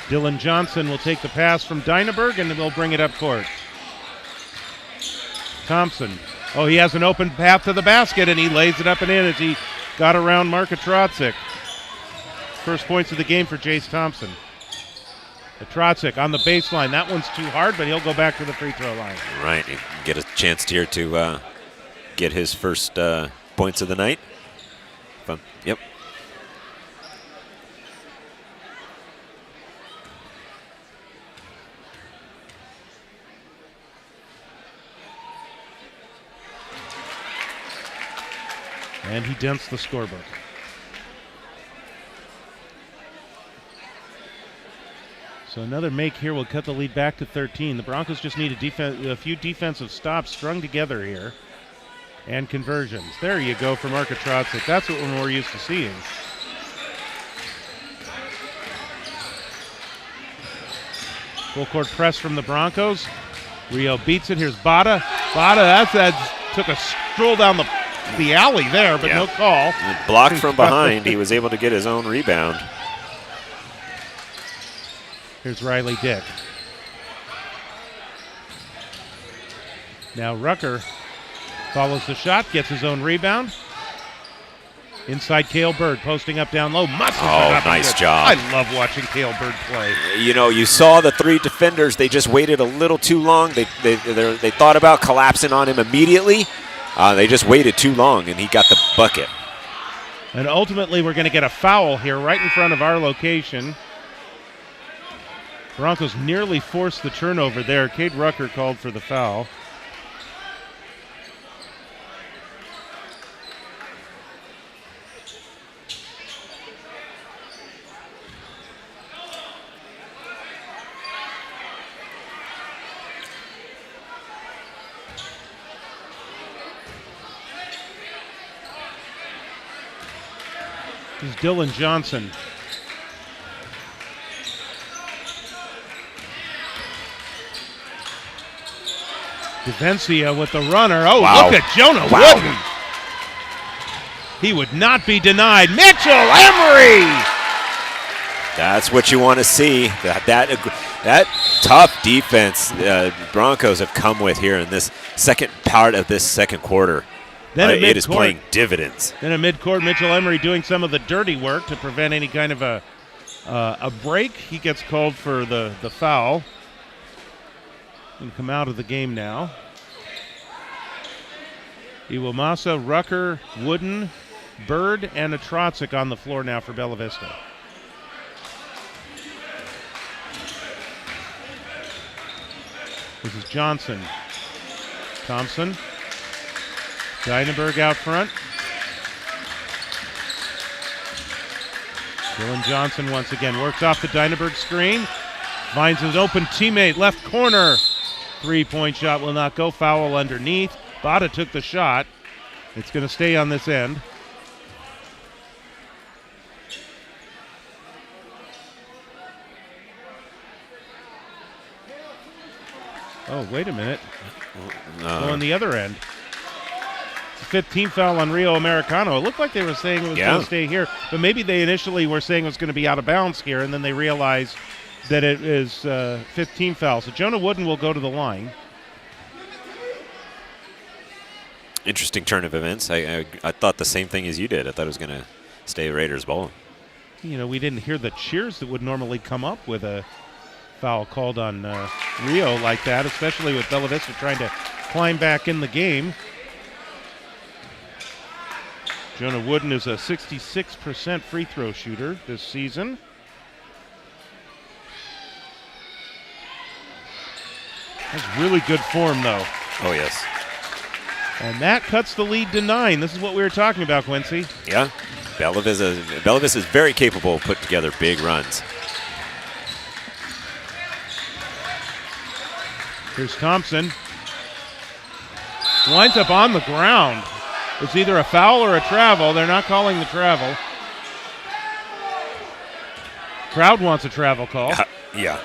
[SPEAKER 1] Dylan Johnson will take the pass from Dynaberg, and they'll bring it up court. Thompson. Oh, he has an open path to the basket, and he lays it up and in as he got around Marko Trotzik. First points of the game for Jace Thompson. The Trotzik on the baseline. That one's too hard, but he'll go back to the free throw line.
[SPEAKER 2] Right. Get a chance here to get his first points of the night. Yep.
[SPEAKER 1] And he dents the scorebook. So another make here will cut the lead back to 13. The Broncos just need a few defensive stops strung together here. And conversions. There you go for Marko Trotzik. That's what we're more used to seeing. Full court press from the Broncos. Rio beats it. Here's Bada. Bada, took a stroll down the alley there, but no call.
[SPEAKER 2] Blocked from behind. He was able to get his own rebound.
[SPEAKER 1] Here's Riley Dick. Now Rucker follows the shot, gets his own rebound. Inside Cale Bird, posting up down low.
[SPEAKER 2] Nice job.
[SPEAKER 1] I love watching Cale Bird play.
[SPEAKER 2] You saw the 3 defenders. They just waited a little too long. They thought about collapsing on him immediately. They just waited too long, and he got the bucket.
[SPEAKER 1] And ultimately, we're going to get a foul here right in front of our location. Broncos nearly forced the turnover there. Cade Rucker called for the foul. This is Dylan Johnson. Devencia with the runner. Oh,
[SPEAKER 2] Wow.
[SPEAKER 1] look at Jonah
[SPEAKER 2] Wow.
[SPEAKER 1] Wooden. He would not be denied. Mitchell Emery.
[SPEAKER 2] That's what you want to see. That tough defense Broncos have come with here in this second part of this second quarter.
[SPEAKER 1] Then at
[SPEAKER 2] It is
[SPEAKER 1] midcourt-
[SPEAKER 2] playing dividends.
[SPEAKER 1] Then at midcourt, Mitchell Emery doing some of the dirty work to prevent any kind of a break. He gets called for the foul. And come out of the game now. Iwamasa, Rucker, Wooden, Bird, and Atrotzik on the floor now for Bella Vista. This is Johnson. Thompson. Dynaberg out front. Dylan Johnson once again works off the Dynaberg screen. Finds his open teammate, left corner. Three-point shot will not go. Foul underneath. Bada took the shot. It's going to stay on this end. Oh, wait a minute. On the other end. It's a 15 foul on Rio Americano. It looked like they were saying it was going to stay here, but maybe they initially were saying it was going to be out of bounds here, and then they realized that it is 15 fouls. So Jonah Wooden will go to the line.
[SPEAKER 2] Interesting turn of events. I thought the same thing as you did. I thought it was going to stay Raiders ball.
[SPEAKER 1] You know, we didn't hear the cheers that would normally come up with a foul called on Rio like that, especially with Bella Vista trying to climb back in the game. Jonah Wooden is a 66% free throw shooter this season. That's really good form, though.
[SPEAKER 2] Oh, yes.
[SPEAKER 1] And that cuts the lead to 9. This is what we were talking about, Quincy.
[SPEAKER 2] Yeah. Bella Vista is very capable of putting together big runs.
[SPEAKER 1] Here's Thompson. Winds up on the ground. It's either a foul or a travel. They're not calling the travel. Crowd wants a travel call.
[SPEAKER 2] Yeah.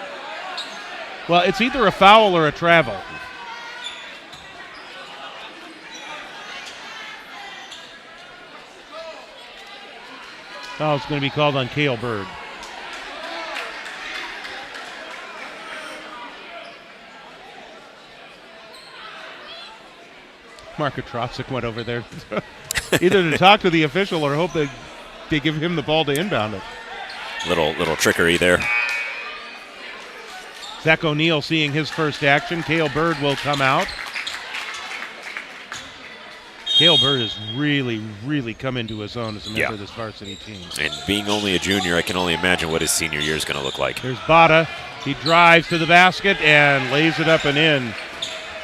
[SPEAKER 1] Well, it's either a foul or a travel. Foul's going to be called on Cale Bird. Mark Atrotzik went over there either to talk to the official or hope they give him the ball to inbound it.
[SPEAKER 2] Little trickery there.
[SPEAKER 1] Zach O'Neal seeing his first action. Cale Bird will come out. Cale Bird has really come into his own as a member of this varsity team.
[SPEAKER 2] And being only a junior, I can only imagine what his senior year is going to look like.
[SPEAKER 1] There's Bada. He drives to the basket and lays it up and in.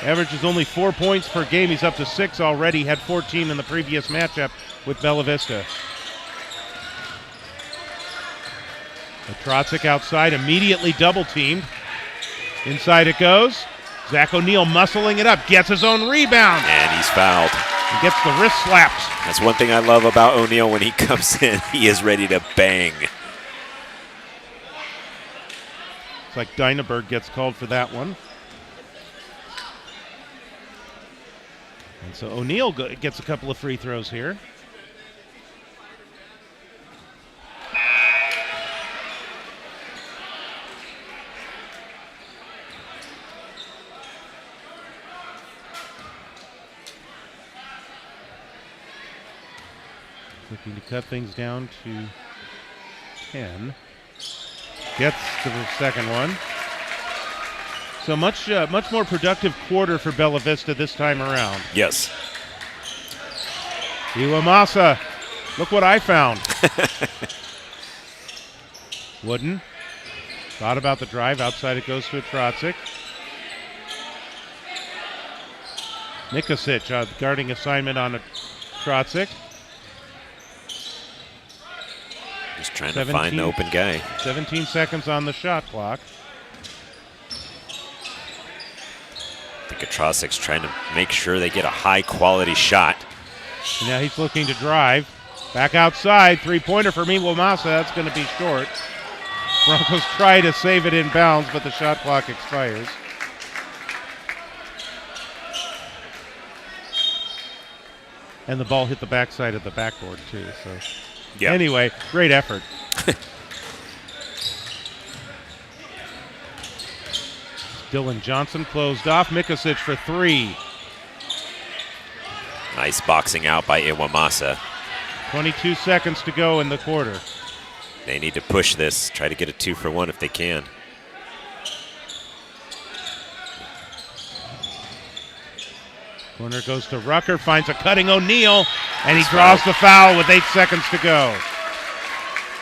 [SPEAKER 1] Averages only 4 points per game. He's up to 6 already. Had 14 in the previous matchup with Bella Vista. Atrotzik outside, immediately double-teamed. Inside it goes. Zach O'Neal muscling it up, gets his own rebound.
[SPEAKER 2] And he's fouled.
[SPEAKER 1] He gets the wrist slapped.
[SPEAKER 2] That's one thing I love about O'Neal when he comes in. He is ready to bang.
[SPEAKER 1] It's like Dynaberg gets called for that one. And so O'Neal gets a couple of free throws here. Looking to cut things down to 10. Gets to the second one. So much more productive quarter for Bella Vista this time around.
[SPEAKER 2] Yes.
[SPEAKER 1] Iwamasa, look what I found. Wooden. Thought about the drive. Outside it goes to Atrotzik. Nikosic, guarding assignment on Atrotzik.
[SPEAKER 2] Just trying to find the open guy.
[SPEAKER 1] 17 seconds on the shot clock.
[SPEAKER 2] I think Atrotzik's trying to make sure they get a high-quality shot.
[SPEAKER 1] Now he's looking to drive. Back outside, three-pointer for Iwamasa. That's going to be short. Broncos try to save it in bounds, but the shot clock expires. And the ball hit the backside of the backboard, too. So, Anyway, great effort. Dylan Johnson closed off. Mikosic for three.
[SPEAKER 2] Nice boxing out by Iwamasa.
[SPEAKER 1] 22 seconds to go in the quarter.
[SPEAKER 2] They need to push this, try to get a 2-for-1 if they can.
[SPEAKER 1] Corner goes to Rucker, finds a cutting O'Neal, and he draws the foul with 8 seconds to go.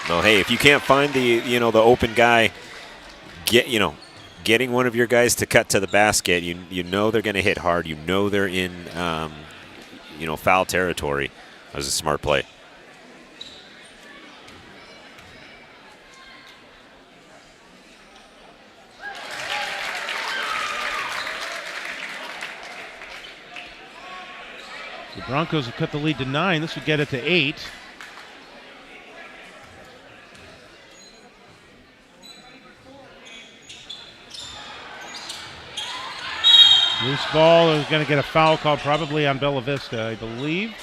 [SPEAKER 2] Well, hey, if you can't find the open guy, getting one of your guys to cut to the basket, you know they're going to hit hard. You know they're in foul territory. That was a smart play.
[SPEAKER 1] The Broncos have cut the lead to 9. This would get it to 8. Loose ball is going to get a foul call probably on Bella Vista, I believe.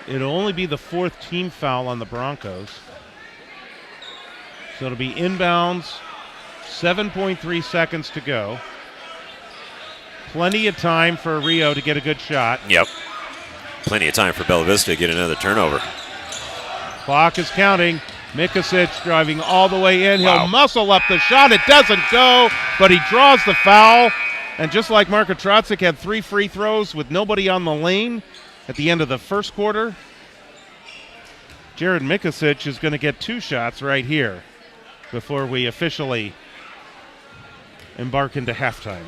[SPEAKER 1] It'll only be the 4th team foul on the Broncos. So it'll be inbounds, 7.3 seconds to go. Plenty of time for Rio to get a good shot.
[SPEAKER 2] Yep. Plenty of time for Bella Vista to get another turnover.
[SPEAKER 1] Clock is counting. Mikosic driving all the way in.
[SPEAKER 2] Wow.
[SPEAKER 1] He'll muscle up the shot. It doesn't go, but he draws the foul. And just like Marko Trotzik had 3 free throws with nobody on the lane at the end of the first quarter, Jared Mikosic is going to get 2 shots right here before we officially embark into halftime.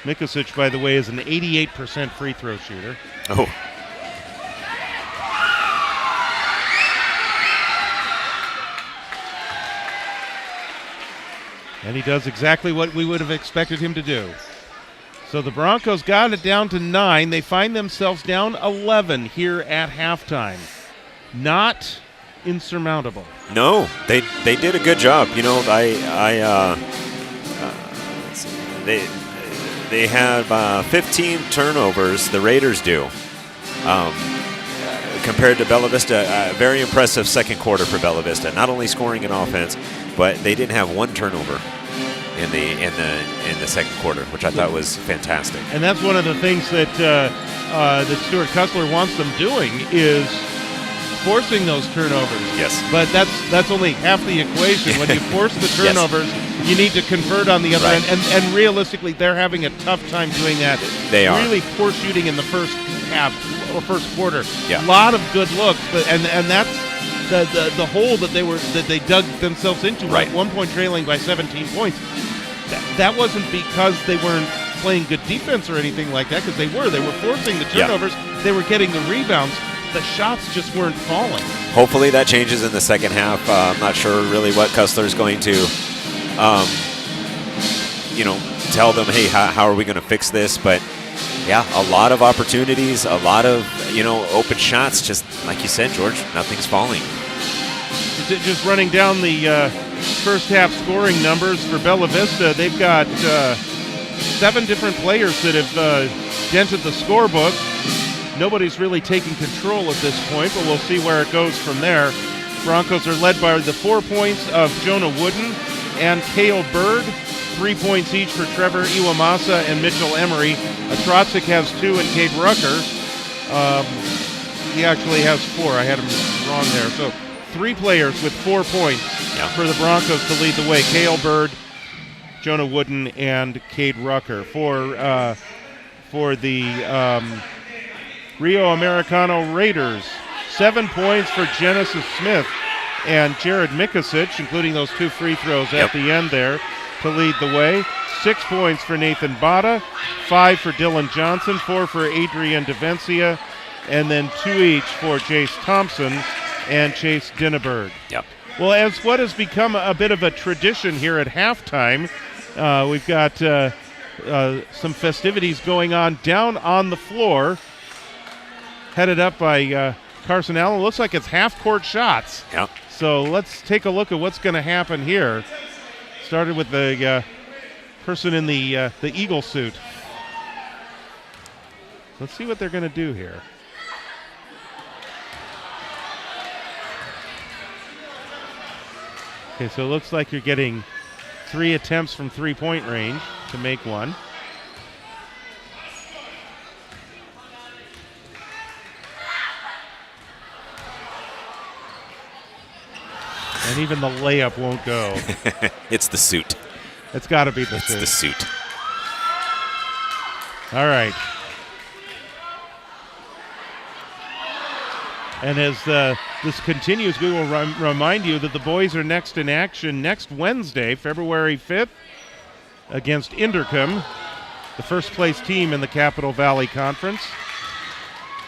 [SPEAKER 1] Mikosic, by the way, is an 88% free throw shooter.
[SPEAKER 2] Oh.
[SPEAKER 1] And he does exactly what we would have expected him to do. So the Broncos got it down to 9. They find themselves down 11 here at halftime. Not insurmountable.
[SPEAKER 2] No, they did a good job. They have 15 turnovers. The Raiders do. Compared to Bella Vista, very impressive second quarter for Bella Vista. Not only scoring in offense, but they didn't have 1 turnover in the second quarter, which I thought was fantastic.
[SPEAKER 1] And that's one of the things that that Stuart Kussler wants them doing is forcing those turnovers.
[SPEAKER 2] Yes.
[SPEAKER 1] But that's only half the equation. When you force the turnovers, you need to convert on the other end. And realistically, they're having a tough time doing that.
[SPEAKER 2] They are.
[SPEAKER 1] Really poor shooting in the first half or first quarter.
[SPEAKER 2] Yeah.
[SPEAKER 1] A lot of good looks, but and that's the hole that they dug themselves into.
[SPEAKER 2] Right.
[SPEAKER 1] At one point trailing by 17 points. That wasn't because they weren't playing good defense or anything like that, because they were forcing the turnovers. Yeah. They were getting the rebounds. The shots just weren't falling.
[SPEAKER 2] Hopefully that changes in the second half. I'm not sure really what Kussler's going to, tell them, hey, how are we going to fix this? But, yeah, a lot of opportunities, a lot of, open shots. Just like you said, George, nothing's falling.
[SPEAKER 1] Just running down the first half scoring numbers for Bella Vista, they've got 7 different players that have dented the scorebook. Nobody's really taking control at this point, but we'll see where it goes from there. Broncos are led by the 4 points of Jonah Wooden and Cale Bird. 3 points each for Trevor Iwamasa and Mitchell Emery. Trotzik has 2 and Cade Rucker. He actually has 4. I had him wrong there. So 3 players with 4 points for the Broncos to lead the way. Cale Bird, Jonah Wooden, and Cade Rucker. For the Rio Americano Raiders, 7 points for Genesis Smith and Jared Mikosic, including those 2 free throws at the end there to lead the way. 6 points for Nathan Bada, 5 for Dylan Johnson, 4 for Adrian DeVencia, and then 2 each for Jace Thompson and Chase Dinneberg.
[SPEAKER 2] Yep.
[SPEAKER 1] Well, as what has become a bit of a tradition here at halftime, we've got some festivities going on down on the floor, headed up by Carson Allen. Looks like it's half-court shots.
[SPEAKER 2] Yeah.
[SPEAKER 1] So let's take a look at what's going to happen here. Started with the person in the Eagle suit. Let's see what they're going to do here. Okay, so it looks like you're getting 3 attempts from three-point range to make one. And even the layup won't go.
[SPEAKER 2] It's the suit.
[SPEAKER 1] It's got to be the
[SPEAKER 2] It's
[SPEAKER 1] suit.
[SPEAKER 2] the suit.
[SPEAKER 1] All right. And as this continues, we will remind you that the boys are next in action next Wednesday, February 5th, against Inderkum, the first-place team in the Capital Valley Conference.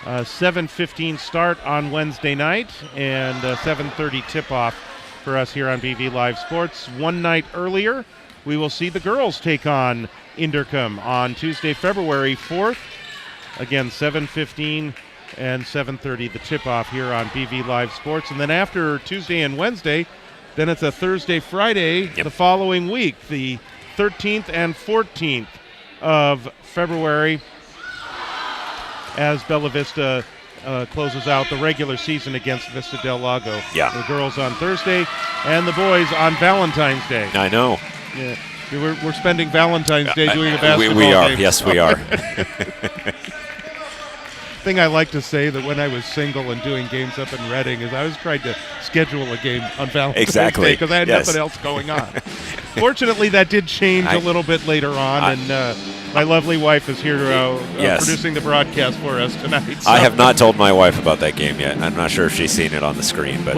[SPEAKER 1] 7:15 start on Wednesday night and 7:30 tip-off for us here on BV Live Sports. One night earlier, we will see the girls take on Inderkum on Tuesday, February 4th. Again, 7:15 and 7:30 the tip-off here on BV Live Sports. And then after Tuesday and Wednesday, then it's a Thursday, Friday the following week, the 13th and 14th of February, as Bella Vista closes out the regular season against Vista Del Lago.
[SPEAKER 2] Yeah.
[SPEAKER 1] The girls on Thursday and the boys on Valentine's Day.
[SPEAKER 2] I know.
[SPEAKER 1] Yeah. We're spending Valentine's Day doing a basketball
[SPEAKER 2] We are.
[SPEAKER 1] game.
[SPEAKER 2] Yes, we are.
[SPEAKER 1] Thing I like to say that when I was single and doing games up in Reading is I was trying to schedule a game on Valentine's Day because I had nothing else going on. Fortunately, that did change a little bit later on, and my lovely wife is here producing the broadcast for us tonight. So.
[SPEAKER 2] I have not told my wife about that game yet. I'm not sure if she's seen it on the screen, but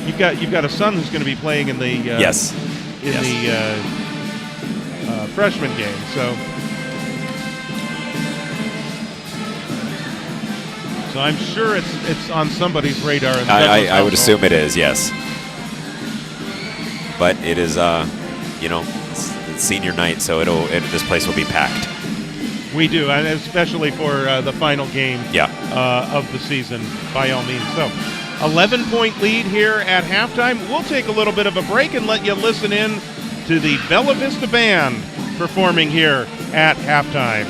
[SPEAKER 1] you've got a son who's going to be playing in the the freshman game, so. So I'm sure it's on somebody's radar. In the
[SPEAKER 2] I would assume it is, yes. But it is, it's senior night, so this place will be packed.
[SPEAKER 1] We do, and especially for the final game of the season, by all means. So, 11-point lead here at halftime. We'll take a little bit of a break and let you listen in to the Bella Vista Band performing here at halftime.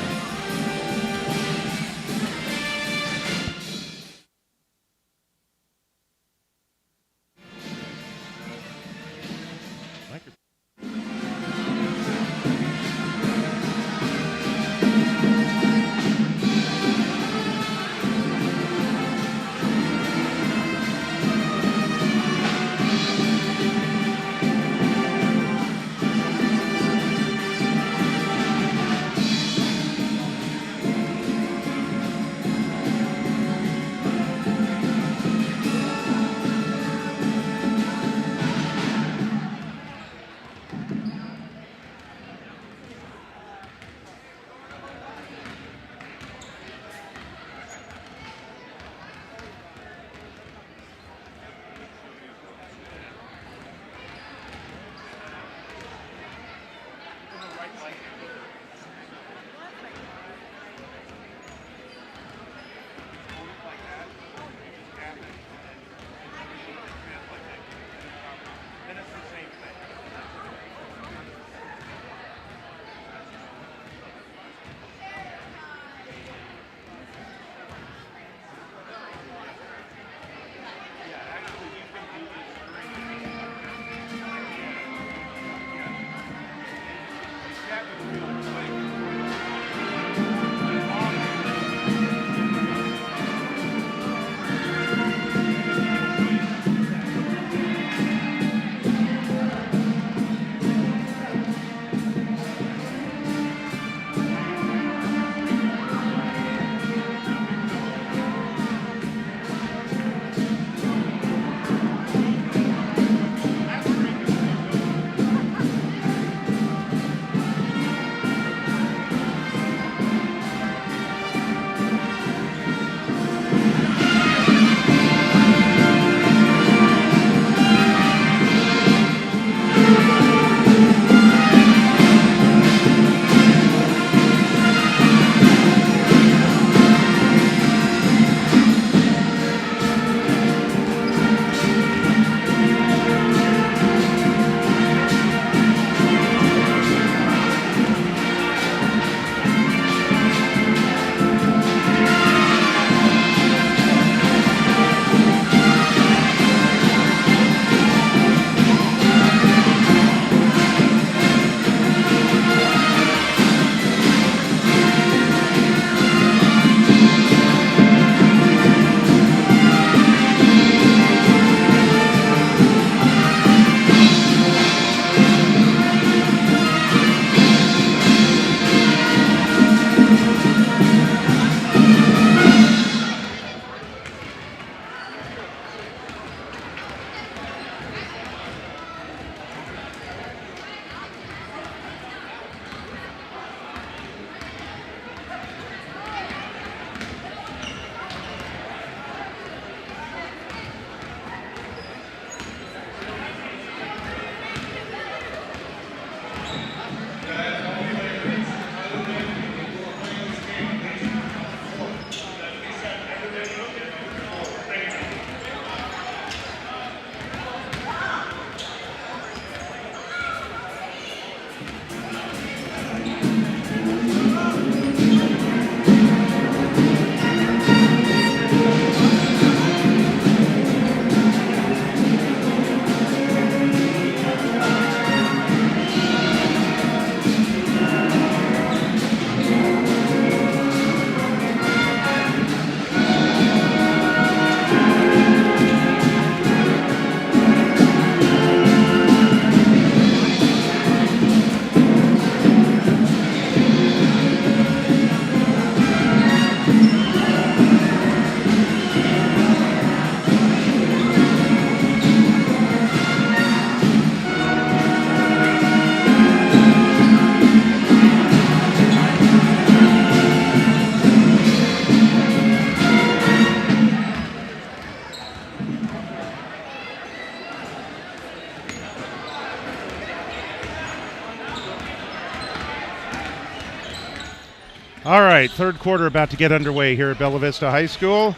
[SPEAKER 1] All right, third quarter about to get underway here at Bella Vista High School.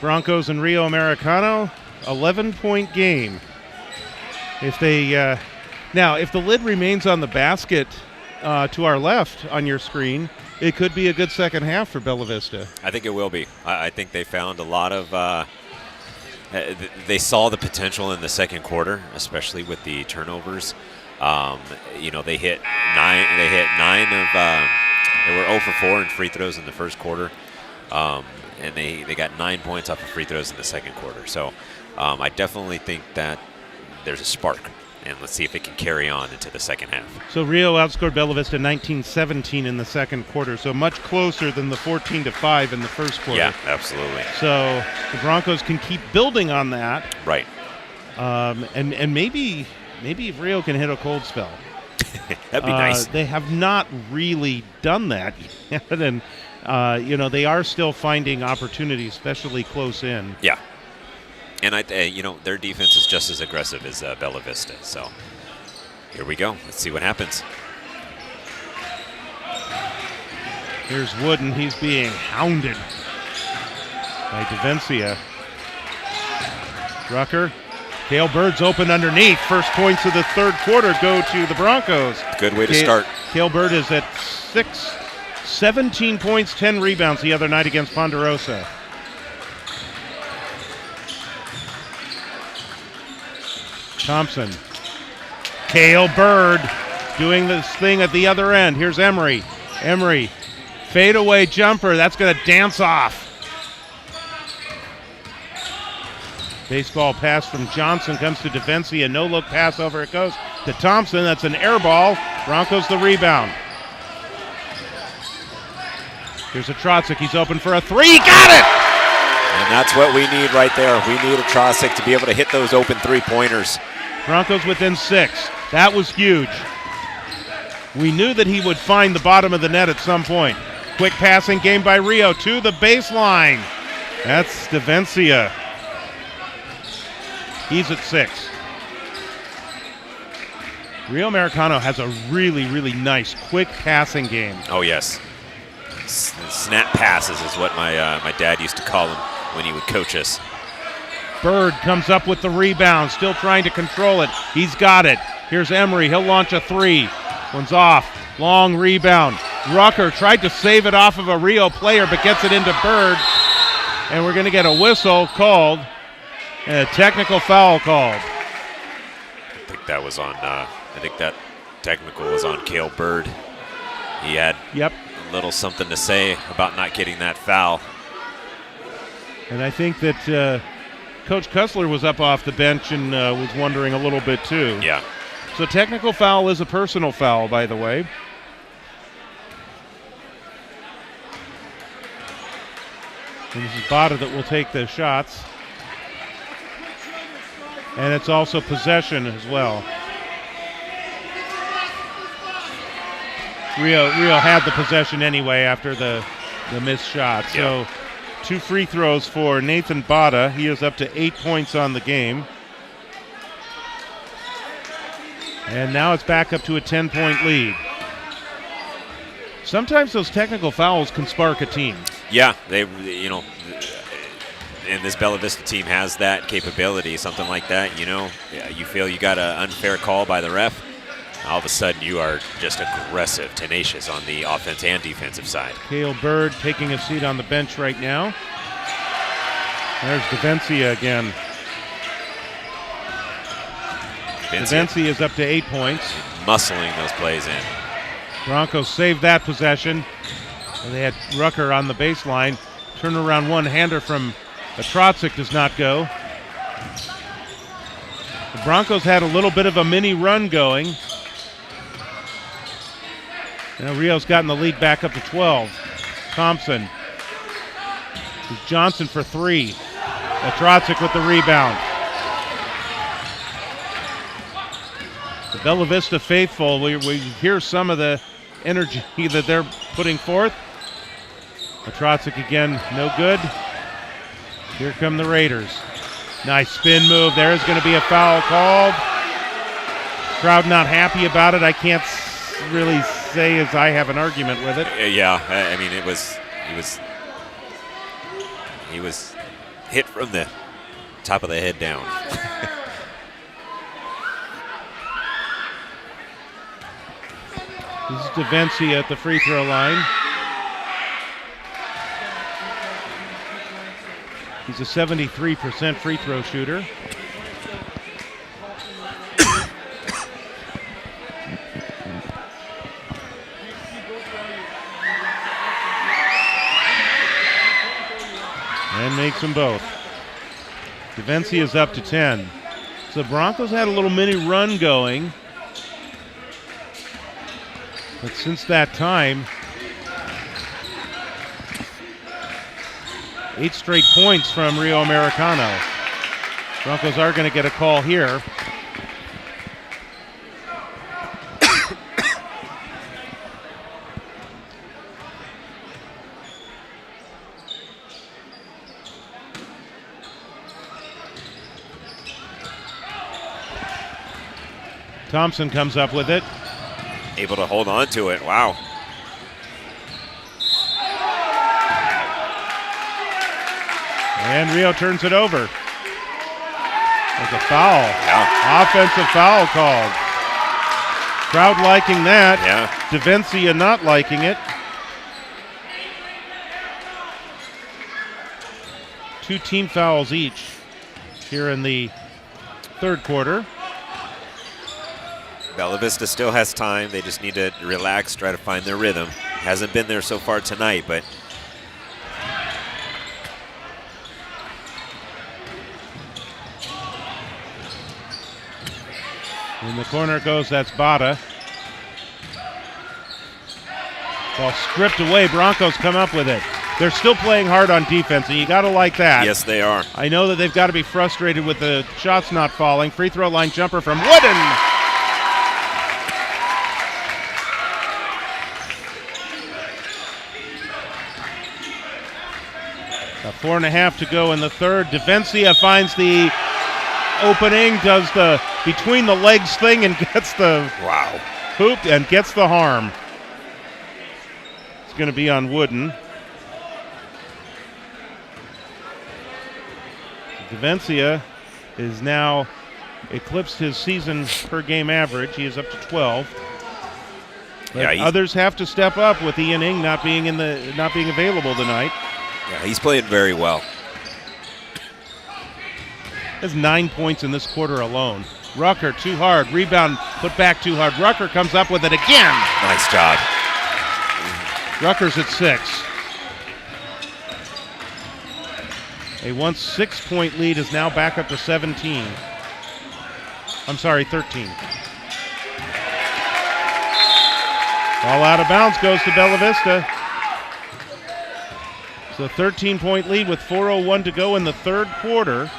[SPEAKER 1] Broncos and Rio Americano, 11-point game. If they now, if the lid remains on the basket to our left on your screen, it could be a good second half for Bella Vista.
[SPEAKER 2] I think it will be. I think they found a lot of they saw the potential in the second quarter, especially with the turnovers. They hit nine of they were 0 for 4 in free throws in the first quarter, and they got 9 points off of free throws in the second quarter. So I definitely think that there's a spark, and let's see if it can carry on into the second half.
[SPEAKER 1] So Rio outscored Bella Vista 19-17 in the second quarter, so much closer than the 14-5 in the first quarter.
[SPEAKER 2] Yeah, absolutely.
[SPEAKER 1] So the Broncos can keep building on that.
[SPEAKER 2] Right.
[SPEAKER 1] And maybe if Rio can hit a cold spell.
[SPEAKER 2] That'd be nice.
[SPEAKER 1] They have not really done that yet, and they are still finding opportunities, especially close in.
[SPEAKER 2] Yeah. And their defense is just as aggressive as Bella Vista. So here we go. Let's see what happens.
[SPEAKER 1] Here's Wooden. He's being hounded by DeVencia. Rucker. Cale Bird's open underneath. First points of the third quarter go to the Broncos.
[SPEAKER 2] Good way to start.
[SPEAKER 1] Cale Bird is at 17 points, 10 rebounds the other night against Ponderosa. Thompson. Cale Bird doing this thing at the other end. Here's Emery. Emery, fadeaway jumper. That's going to dance off. Baseball pass from Johnson comes to DeVencia. No-look pass over it goes to Thompson. That's an air ball. Broncos the rebound. Here's a Trotzik. He's open for a three. Got it!
[SPEAKER 2] And that's what we need right there. We need a Trotzik to be able to hit those open three-pointers.
[SPEAKER 1] Broncos within 6. That was huge. We knew that he would find the bottom of the net at some point. Quick passing game by Rio to the baseline. That's DeVencia. He's at 6. Rio Americano has a really, really nice quick passing game.
[SPEAKER 2] Oh, yes. Snap passes is what my dad used to call them when he would coach us.
[SPEAKER 1] Bird comes up with the rebound, still trying to control it. He's got it. Here's Emery. He'll launch a three. One's off. Long rebound. Rucker tried to save it off of a Rio player, but gets it into Bird. And we're going to get a whistle called. And a technical foul called.
[SPEAKER 2] I think that was on. I think that technical was on Cale Bird. He had a little something to say about not getting that foul.
[SPEAKER 1] And I think that Coach Kessler was up off the bench and was wondering a little bit too.
[SPEAKER 2] Yeah.
[SPEAKER 1] So technical foul is a personal foul, by the way. And this is Bada that will take the shots. And it's also possession as well. Rio had the possession anyway after the missed shot. So 2 free throws for Nathan Bada. He is up to 8 points on the game. And now it's back up to a 10-point lead. Sometimes those technical fouls can spark a team.
[SPEAKER 2] Yeah, and this Bella Vista team has that capability, something like that. You feel you got an unfair call by the ref, all of a sudden you are just aggressive, tenacious on the offense and defensive side.
[SPEAKER 1] Cale Bird taking a seat on the bench right now. There's DeVencia again. DeVencia is up to 8 points.
[SPEAKER 2] Muscling those plays in.
[SPEAKER 1] Broncos saved that possession. And they had Rucker on the baseline. Turnaround one-hander from Trotzik does not go. The Broncos had a little bit of a mini run going. Now Rio's gotten the lead back up to 12. Thompson. Johnson for 3. Trotzik with the rebound. The Bella Vista faithful, we hear some of the energy that they're putting forth. Trotzik again, no good. Here come the Raiders. Nice spin move. There is going to be a foul called. Crowd not happy about it. I can't really say as I have an argument with it.
[SPEAKER 2] Yeah, I mean, he was hit from the top of the head down.
[SPEAKER 1] This is DeVencia at the free throw line. He's a 73% free throw shooter. And makes them both. DeVencia is up to 10. So the Broncos had a little mini run going. But since that time, 8 straight points from Rio Americano. Broncos are going to get a call here. Thompson comes up with it.
[SPEAKER 2] Able to hold on to it. Wow.
[SPEAKER 1] And Rio turns it over. There's a foul.
[SPEAKER 2] Yeah.
[SPEAKER 1] Offensive foul called. Crowd liking that.
[SPEAKER 2] Yeah.
[SPEAKER 1] DeVencia not liking it. 2 team fouls each here in the third quarter.
[SPEAKER 2] Bella Vista still has time. They just need to relax, try to find their rhythm. Hasn't been there so far tonight, but
[SPEAKER 1] in the corner goes, that's Bada. Ball stripped away. Broncos come up with it. They're still playing hard on defense, and you got to like that.
[SPEAKER 2] yes, they are.
[SPEAKER 1] I know that they've got to be frustrated with the shots not falling. Free throw line jumper from Wooden. A 4.5 to go in the third. DeVencia finds the opening, does the between the legs thing, and gets the hoop and gets the harm. It's going to be on Wooden. DeVencia is now eclipsed his season per game average. He is up to 12. But others have to step up with Ian Ing not being available tonight.
[SPEAKER 2] Yeah, he's playing very well.
[SPEAKER 1] Has 9 points in this quarter alone. Rucker too hard. Rebound put back too hard. Rucker comes up with it again.
[SPEAKER 2] Nice job.
[SPEAKER 1] Rucker's at 6. A once 6-point lead is now back up to 17. I'm sorry, 13. Ball out of bounds goes to Bella Vista. So 13-point lead with 4:01 to go in the third quarter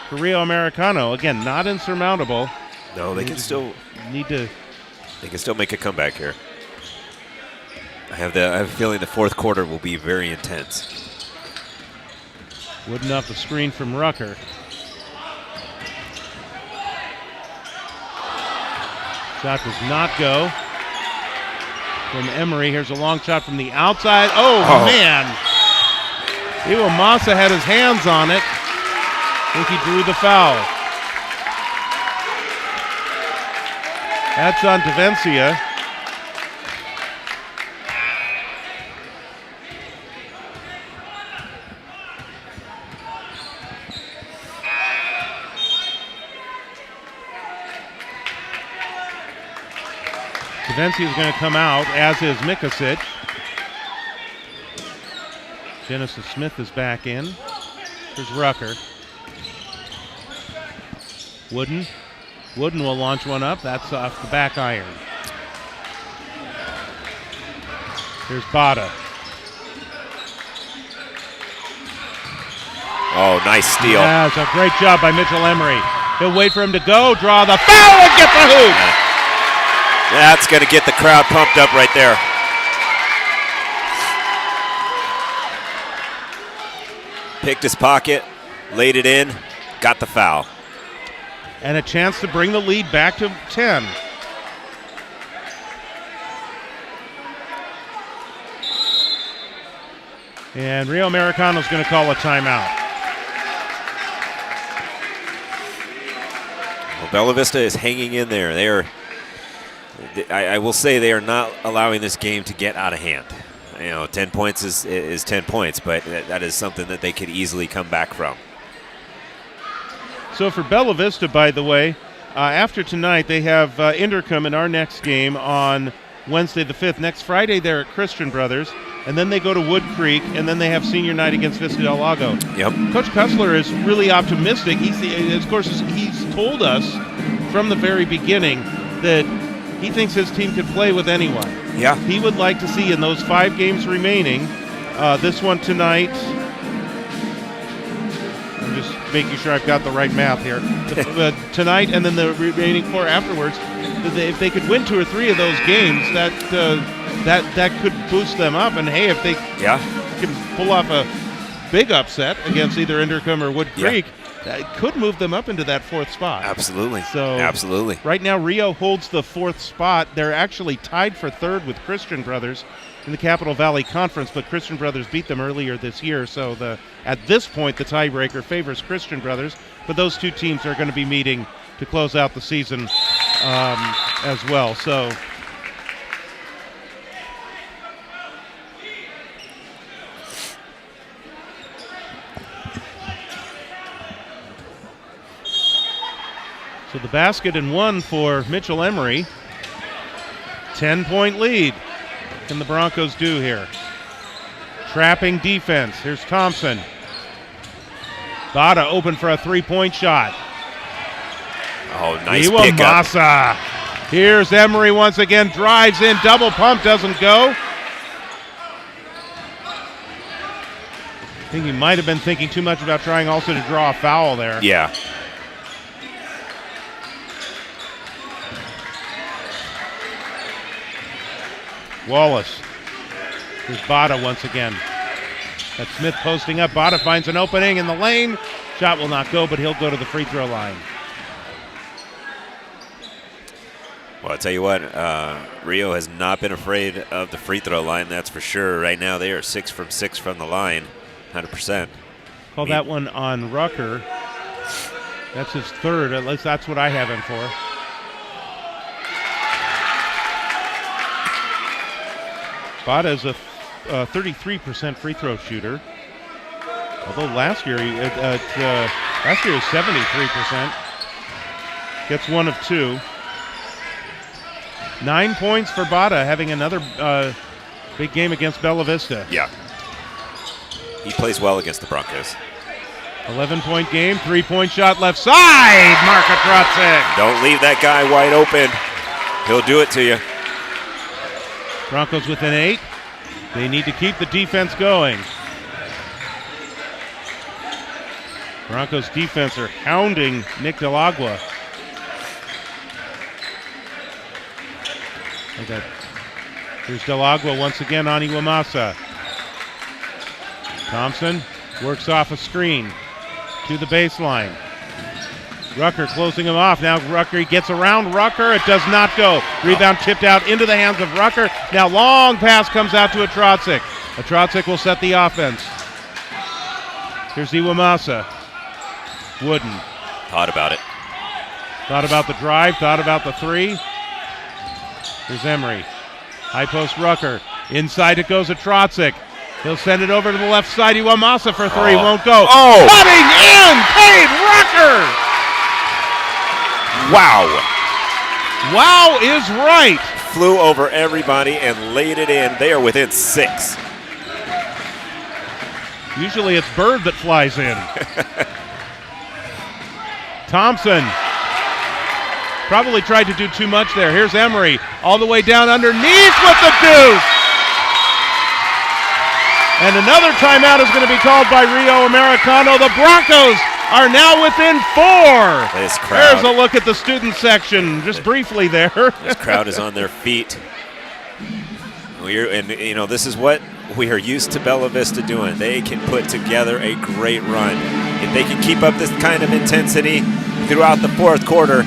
[SPEAKER 1] for Rio Americano. Again, not insurmountable.
[SPEAKER 2] No, they can still make a comeback here. I have a feeling the fourth quarter will be very intense.
[SPEAKER 1] Wooden off the screen from Rucker. Shot does not go from Emery. Here's a long shot from the outside. Oh. Man. Iwamasa had his hands on it. I think he drew the foul. That's on DeVencia. DeVencia is going to come out, as is Mikasic. Genesis Smith is back in. Here's Rucker. Wooden. Wooden will launch one up. That's off the back iron. Here's Bada.
[SPEAKER 2] Oh, nice steal.
[SPEAKER 1] Yeah, it's a great job by Mitchell Emery. He'll wait for him to go, draw the foul, and get the hoop.
[SPEAKER 2] That's going to get the crowd pumped up right there. Picked his pocket, laid it in, got the foul.
[SPEAKER 1] And a chance to bring the lead back to 10. And Rio Americano is going to call a timeout.
[SPEAKER 2] Well, Bella Vista is hanging in there. I will say they are not allowing this game to get out of hand. 10 points is 10 points, but that is something that they could easily come back from.
[SPEAKER 1] So for Bella Vista, by the way, after tonight, they have Intercom in our next game on Wednesday the 5th. Next Friday, they're at Christian Brothers, and then they go to Wood Creek, and then they have senior night against Vista del Lago.
[SPEAKER 2] Yep.
[SPEAKER 1] Coach Kessler is really optimistic. He's told us from the very beginning that he thinks his team could play with anyone.
[SPEAKER 2] Yeah.
[SPEAKER 1] He would like to see in those 5 games remaining, this one tonight. I'm just making sure I've got the right math here. Tonight and then the remaining 4 afterwards. If they could win 2 or 3 of those games, that could boost them up. And hey, if they can pull off a big upset against either Intercom or Wood Creek, that could move them up into that 4th spot.
[SPEAKER 2] Absolutely.
[SPEAKER 1] So
[SPEAKER 2] absolutely.
[SPEAKER 1] Right now, Rio holds the 4th spot. They're actually tied for 3rd with Christian Brothers in the Capital Valley Conference, but Christian Brothers beat them earlier this year. So at this point, the tiebreaker favors Christian Brothers. But those 2 teams are going to be meeting to close out the season as well. So the basket and 1 for Mitchell Emery. 10-point lead. What can the Broncos do here? Trapping defense. Here's Thompson. Bada open for a 3-point shot.
[SPEAKER 2] Oh, nice pickup.
[SPEAKER 1] Here's Emery once again. Drives in. Double pump. Doesn't go. I think he might have been thinking too much about trying also to draw a foul there.
[SPEAKER 2] Yeah.
[SPEAKER 1] Wallace. Here's Bada once again. That's Smith posting up. Bada finds an opening in the lane. Shot will not go, but he'll go to the free throw line.
[SPEAKER 2] Well, I'll tell you what, Rio has not been afraid of the free throw line, that's for sure. Right now they are 6 from 6 from the line, 100%.
[SPEAKER 1] Call that one on Rucker. That's his 3rd. At least that's what I have him for. Bada is a 33% free throw shooter. Although last year he was 73%. Gets 1 of 2. 9 points for Bada, having another big game against Bella Vista.
[SPEAKER 2] Yeah. He plays well against the Broncos.
[SPEAKER 1] 11-point game, 3-point shot left side. Marka Trotzek.
[SPEAKER 2] Don't leave that guy wide open. He'll do it to you.
[SPEAKER 1] Broncos within 8. They need to keep the defense going. Broncos defense are hounding Nick Delagua. Here's Delagua once again on Iwamasa. Thompson works off a screen to the baseline. Rucker closing him off. Now Rucker gets around Rucker. It does not go. Rebound tipped out into the hands of Rucker. Now long pass comes out to Atrotzik. Atrotzik will set the offense. Here's Iwamasa. Wooden.
[SPEAKER 2] Thought about it.
[SPEAKER 1] Thought about the drive. Thought about the 3. Here's Emery. High post Rucker. Inside it goes Atrotzik. He'll send it over to the left side. Iwamasa for 3. Won't go.
[SPEAKER 2] Oh!
[SPEAKER 1] Cutting in! Cade Rucker!
[SPEAKER 2] Wow.
[SPEAKER 1] Wow is right.
[SPEAKER 2] Flew over everybody and laid it in. They are within 6.
[SPEAKER 1] Usually it's Bird that flies in. Thompson probably tried to do too much there. Here's Emery all the way down underneath with the deuce. And another timeout is going to be called by Rio Americano. The Broncos are now within 4.
[SPEAKER 2] This crowd.
[SPEAKER 1] There's a look at the student section, just briefly there.
[SPEAKER 2] This crowd is on their feet. This is what we are used to Bella Vista doing. They can put together a great run. If they can keep up this kind of intensity throughout the fourth quarter,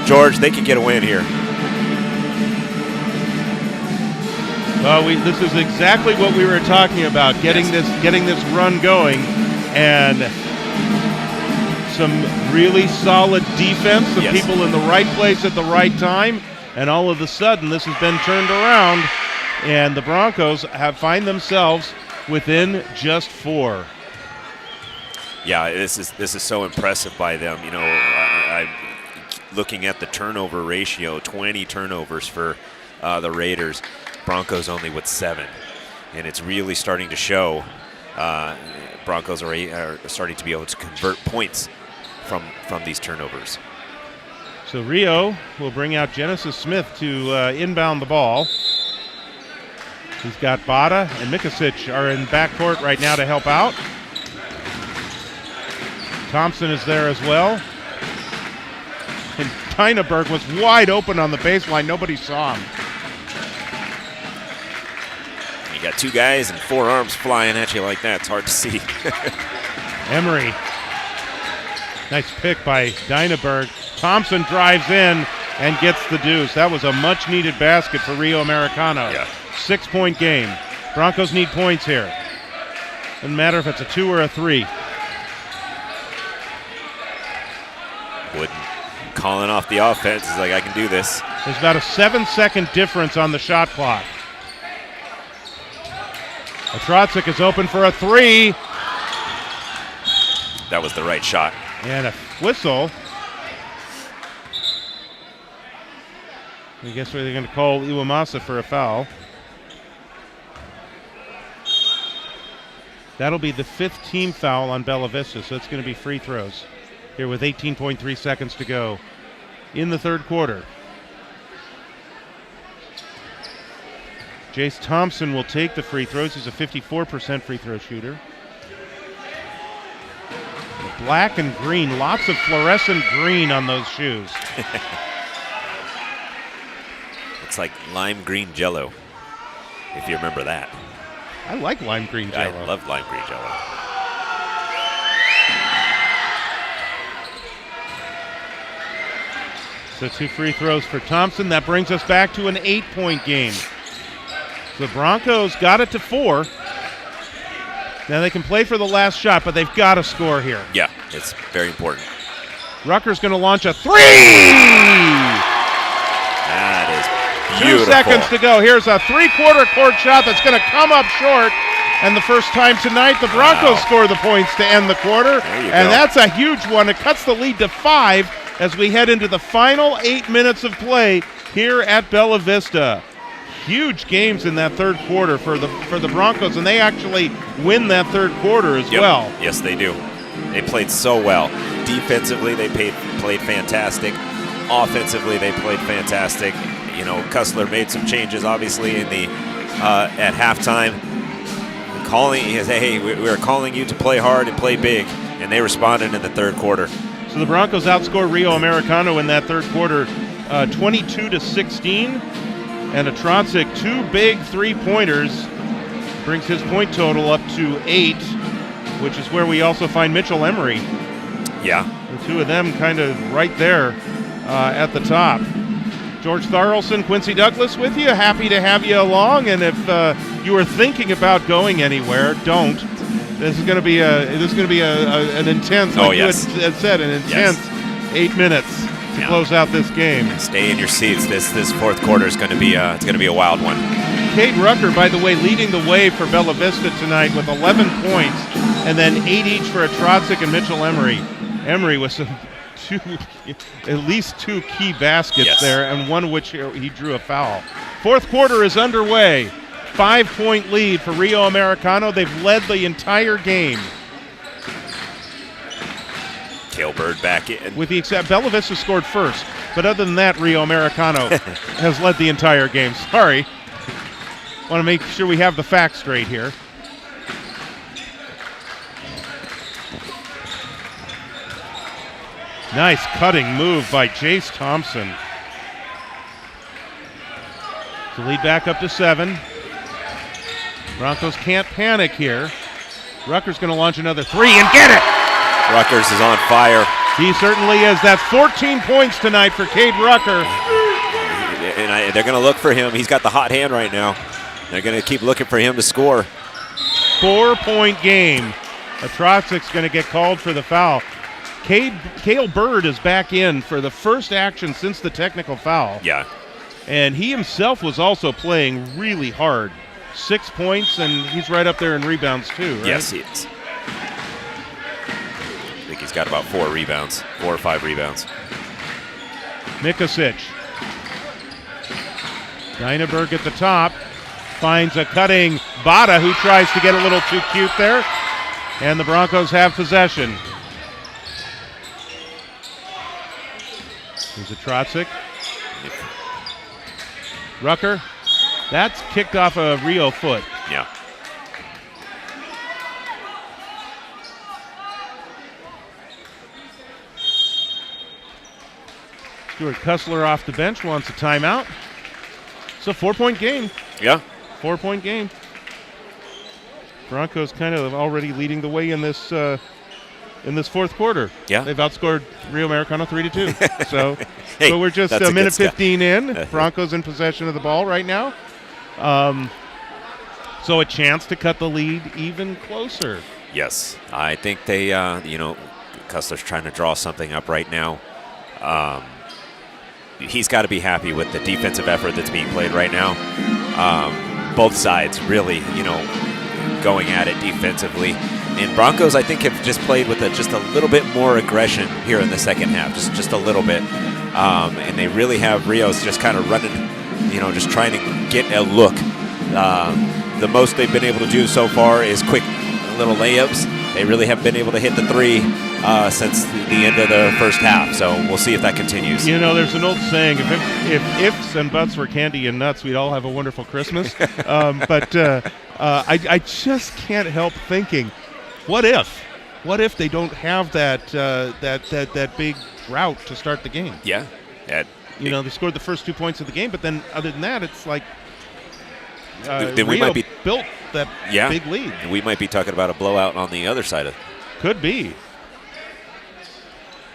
[SPEAKER 2] George, they can get a win here.
[SPEAKER 1] Well, this is exactly what we were talking about, getting this run going, and some really solid defense, some people in the right place at the right time, and all of a sudden this has been turned around, and the Broncos find themselves within just 4.
[SPEAKER 2] Yeah, this is so impressive by them. You know, I'm looking at the turnover ratio, 20 turnovers for the Raiders. Broncos only with 7, and it's really starting to show. Broncos are starting to be able to convert points from these turnovers.
[SPEAKER 1] So Rio will bring out Genesis Smith to inbound the ball. He's got Bada and Mikasic are in backcourt right now to help out. Thompson is there as well. And Dynaberg was wide open on the baseline. Nobody saw him.
[SPEAKER 2] You got 2 guys and 4 arms flying at you like that. It's hard to see.
[SPEAKER 1] Emery. Nice pick by Dynaberg. Thompson drives in and gets the deuce. That was a much-needed basket for Rio Americano.
[SPEAKER 2] Yeah.
[SPEAKER 1] 6-point game. Broncos need points here. Doesn't matter if it's a 2 or a 3.
[SPEAKER 2] Wooden calling off the offense. He's like, I can do this.
[SPEAKER 1] There's about a 7-second difference on the shot clock. Trotzik is open for a 3.
[SPEAKER 2] That was the right shot.
[SPEAKER 1] And a whistle. I guess they're going to call Iwamasa for a foul. That'll be the 5th team foul on Bella Vista, so it's going to be free throws here with 18.3 seconds to go in the third quarter. Jace Thompson will take the free throws. He's a 54% free throw shooter. Black and green, lots of fluorescent green on those shoes.
[SPEAKER 2] Looks like lime green jello, if you remember that.
[SPEAKER 1] I like lime green jello.
[SPEAKER 2] I love lime green jello.
[SPEAKER 1] So 2 free throws for Thompson. That brings us back to an 8-point game. So the Broncos got it to 4. Now they can play for the last shot, but they've got to score here.
[SPEAKER 2] Yeah, it's very important.
[SPEAKER 1] Rucker's going to launch a 3!
[SPEAKER 2] That is beautiful.
[SPEAKER 1] 2 seconds to go. Here's a 3/4 court shot that's going to come up short. And the first time tonight, the Broncos score the points to end the quarter. And that's a huge one. It cuts the lead to 5 as we head into the final 8 minutes of play here at Bella Vista. Huge games in that third quarter for the Broncos, and they actually win that third quarter as well.
[SPEAKER 2] Yes, they do. They played so well. Defensively, they played fantastic. Offensively, they played fantastic. You know, Kessler made some changes, obviously, in the at halftime. He said, hey, we're calling you to play hard and play big, and they responded in the third quarter.
[SPEAKER 1] So the Broncos outscore Rio Americano in that third quarter 22-16. And Trotzik, 2 big 3-pointers, brings his point total up to 8, which is where we also find Mitchell Emery.
[SPEAKER 2] Yeah.
[SPEAKER 1] The 2 of them kind of right there at the top. George Tharlson, Quincy Douglas with you. Happy to have you along. And if you were thinking about going anywhere, don't. This is going to be an intense, like you had said, an intense 8 minutes to close out this game.
[SPEAKER 2] Stay in your seats. This fourth quarter is going to be it's going to be a wild one.
[SPEAKER 1] Cade Rucker, by the way, leading the way for Bella Vista tonight with 11 points, and then 8 each for Trotzik and Mitchell Emery. Emery with at least 2 key baskets there, and one of which he drew a foul. Fourth quarter is underway. 5-point lead for Rio Americano. They've led the entire game.
[SPEAKER 2] Kilbird back in.
[SPEAKER 1] With the except Bella Vista scored first, but other than that, Rio Americano has led the entire game. Sorry. Want to make sure we have the facts straight here. Nice cutting move by Jace Thompson. To lead back up to 7. Broncos can't panic here. Rucker's going to launch another three and get it.
[SPEAKER 2] Rutgers is on fire.
[SPEAKER 1] He certainly is. That's 14 points tonight for Cade Rucker.
[SPEAKER 2] And they're going to look for him. He's got the hot hand right now. They're going to keep looking for him to score.
[SPEAKER 1] 4-point game. Atrocic's going to get called for the foul. Cale Bird is back in for the first action since the technical foul.
[SPEAKER 2] Yeah.
[SPEAKER 1] And he himself was also playing really hard. 6 points, and he's right up there in rebounds too, right?
[SPEAKER 2] Yes, he is. I think he's got about 4 rebounds, 4 or 5 rebounds.
[SPEAKER 1] Mikosic. Dynaberg at the top. Finds a cutting Bada, who tries to get a little too cute there. And the Broncos have possession. Here's a Trotsic. Rucker. That's kicked off a Rio foot.
[SPEAKER 2] Yeah.
[SPEAKER 1] Stuart Kussler off the bench wants a timeout. It's a 4-point game.
[SPEAKER 2] Yeah.
[SPEAKER 1] 4-point game. Broncos kind of already leading the way in this fourth quarter.
[SPEAKER 2] Yeah.
[SPEAKER 1] They've outscored Rio Americano 3-2. So,
[SPEAKER 2] Hey,
[SPEAKER 1] so we're just
[SPEAKER 2] that's
[SPEAKER 1] a
[SPEAKER 2] a
[SPEAKER 1] minute
[SPEAKER 2] good
[SPEAKER 1] 15 in. Broncos in possession of the ball right now. So a chance to cut the lead even closer.
[SPEAKER 2] Yes. I think they, Kussler's trying to draw something up right now. He's got to be happy with the defensive effort that's being played right now. Both sides really, going at it defensively. And Broncos, I think, have just played with just a little bit more aggression here in the second half, just a little bit. And they really have Rio's just kind of running, just trying to get a look. The most they've been able to do so far is quick little layups. They really haven't been able to hit the three since the end of the first half. So we'll see if that continues.
[SPEAKER 1] There's an old saying, if ifs and buts were candy and nuts, we'd all have a wonderful Christmas. But I just can't help thinking, what if? What if they don't have that big route to start the game?
[SPEAKER 2] Yeah.
[SPEAKER 1] They scored the first 2 points of the game, but then other than that, it's like
[SPEAKER 2] then we
[SPEAKER 1] Rio
[SPEAKER 2] might be
[SPEAKER 1] built that big lead.
[SPEAKER 2] We might be talking about a blowout on the other side of.
[SPEAKER 1] Could be.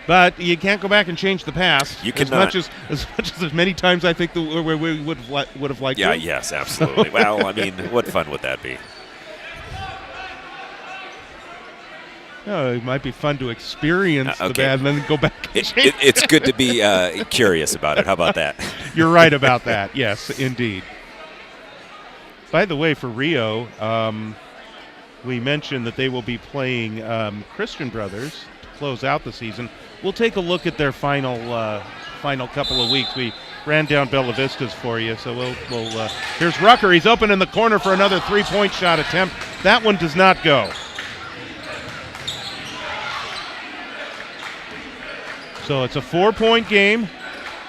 [SPEAKER 1] But you can't go back and change the past.
[SPEAKER 2] You cannot.
[SPEAKER 1] As many times I think we would have liked.
[SPEAKER 2] Yeah.
[SPEAKER 1] to.
[SPEAKER 2] Yes. Absolutely. Well, I mean, what fun would that be?
[SPEAKER 1] It might be fun to experience the
[SPEAKER 2] okay.
[SPEAKER 1] bad and then go back and change.
[SPEAKER 2] It's good to be curious about it. How about that?
[SPEAKER 1] You're right about that. Yes, indeed. By the way, for Rio, we mentioned that they will be playing Christian Brothers to close out the season. We'll take a look at their final couple of weeks. We ran down Bella Vista's for you, so we'll here's Rucker. He's open in the corner for another 3-point shot attempt. That one does not go. So it's a 4-point game.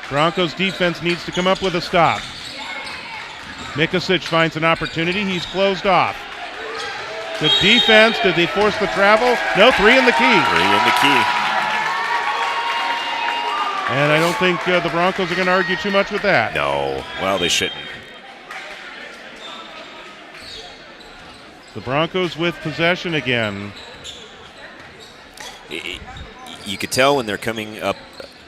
[SPEAKER 1] Broncos defense needs to come up with a stop. Mikosic finds an opportunity. He's closed off. Good defense. Did they force the travel? No, 3 in the key.
[SPEAKER 2] 3 in the key.
[SPEAKER 1] And I don't think the Broncos are going to argue too much with that.
[SPEAKER 2] No. Well, they shouldn't.
[SPEAKER 1] The Broncos with possession again.
[SPEAKER 2] You could tell when they're coming up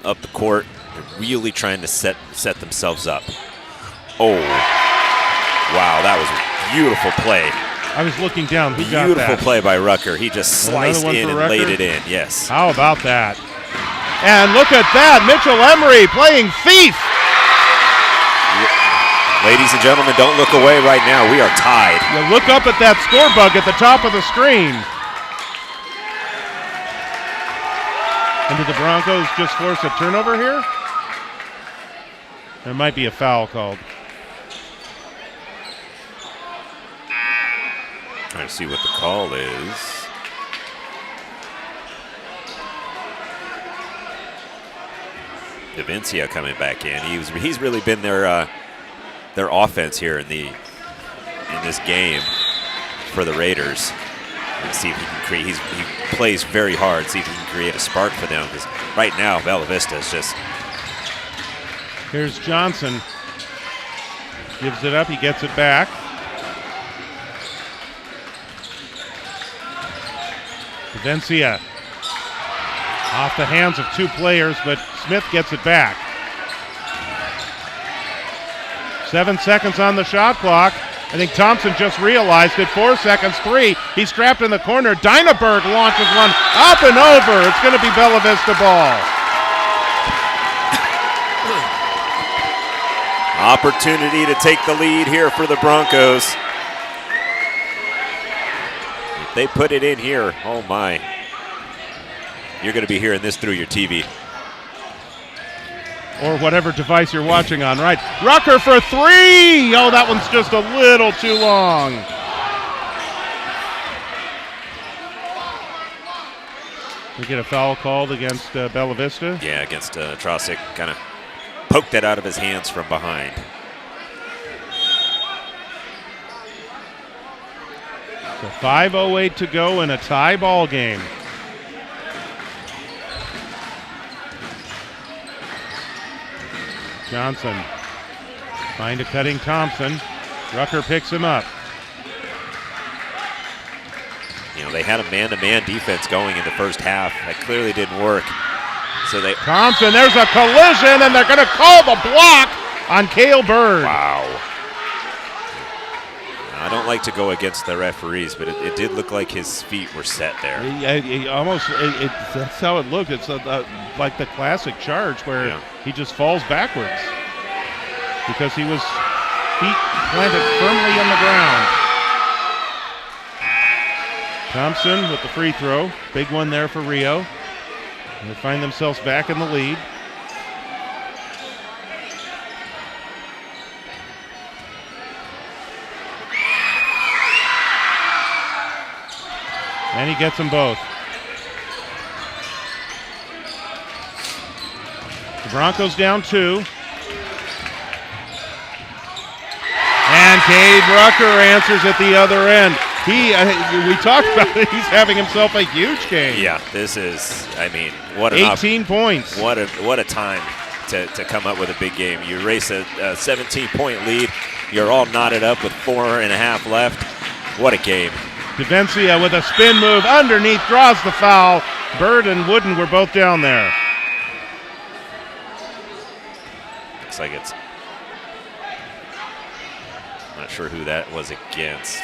[SPEAKER 2] the court, they're really trying to set themselves up. Oh, wow, that was a beautiful play.
[SPEAKER 1] I was looking down. Who got that?
[SPEAKER 2] Beautiful play by Rucker. He just sliced in and laid it in. Yes.
[SPEAKER 1] How about that? And look at that, Mitchell Emery playing thief.
[SPEAKER 2] Ladies and gentlemen, don't look away right now. We are tied.
[SPEAKER 1] You look up at that score bug at the top of the screen. And did the Broncos just force a turnover here? There might be a foul called.
[SPEAKER 2] Trying to see what the call is. Davincia coming back in. He's really been their offense here in this game for the Raiders. And see if he can create. He plays very hard. See if he can create a spark for them. Because right now, Bella Vista is just.
[SPEAKER 1] Here's Johnson. Gives it up. He gets it back. Vencia off the hands of two players, but Smith gets it back. 7 seconds on the shot clock. I think Thompson just realized it. 4 seconds, 3. He's trapped in the corner. Dynaberg launches one up and over. It's going to be Bella Vista ball.
[SPEAKER 2] Opportunity to take the lead here for the Broncos. If they put it in here, oh my. You're going to be hearing this through your TV.
[SPEAKER 1] Or whatever device you're watching on, right? Rucker for 3! Oh, that one's just a little too long. We get a foul called against Bella Vista.
[SPEAKER 2] Yeah, against Trosick. Kind of poked it out of his hands from behind.
[SPEAKER 1] So 5:08 to go in a tie ball game. Johnson find a cutting Thompson. Rucker picks him up.
[SPEAKER 2] You know, they had a man-to-man defense going in the first half. That clearly didn't work. So they
[SPEAKER 1] Thompson, there's a collision, and they're going to call the block on Cale Bird.
[SPEAKER 2] Wow. I don't like to go against the referees, but it did look like his feet were set there.
[SPEAKER 1] That's how it looked. It's like the classic charge where he just falls backwards because he was feet planted firmly on the ground. Thompson with the free throw. Big one there for Rio. They find themselves back in the lead. And he gets them both. The Broncos down 2. And Cade Rucker answers at the other end. We talked about it. He's having himself a huge game.
[SPEAKER 2] Yeah, this is, I mean, what
[SPEAKER 1] 18 points.
[SPEAKER 2] What a time to come up with a big game. You race a 17-point lead. You're all knotted up with 4.5 left. What a game.
[SPEAKER 1] Devencia with a spin move underneath, draws the foul. Bird and Wooden were both down there.
[SPEAKER 2] Looks like it's, I'm not sure who that was against.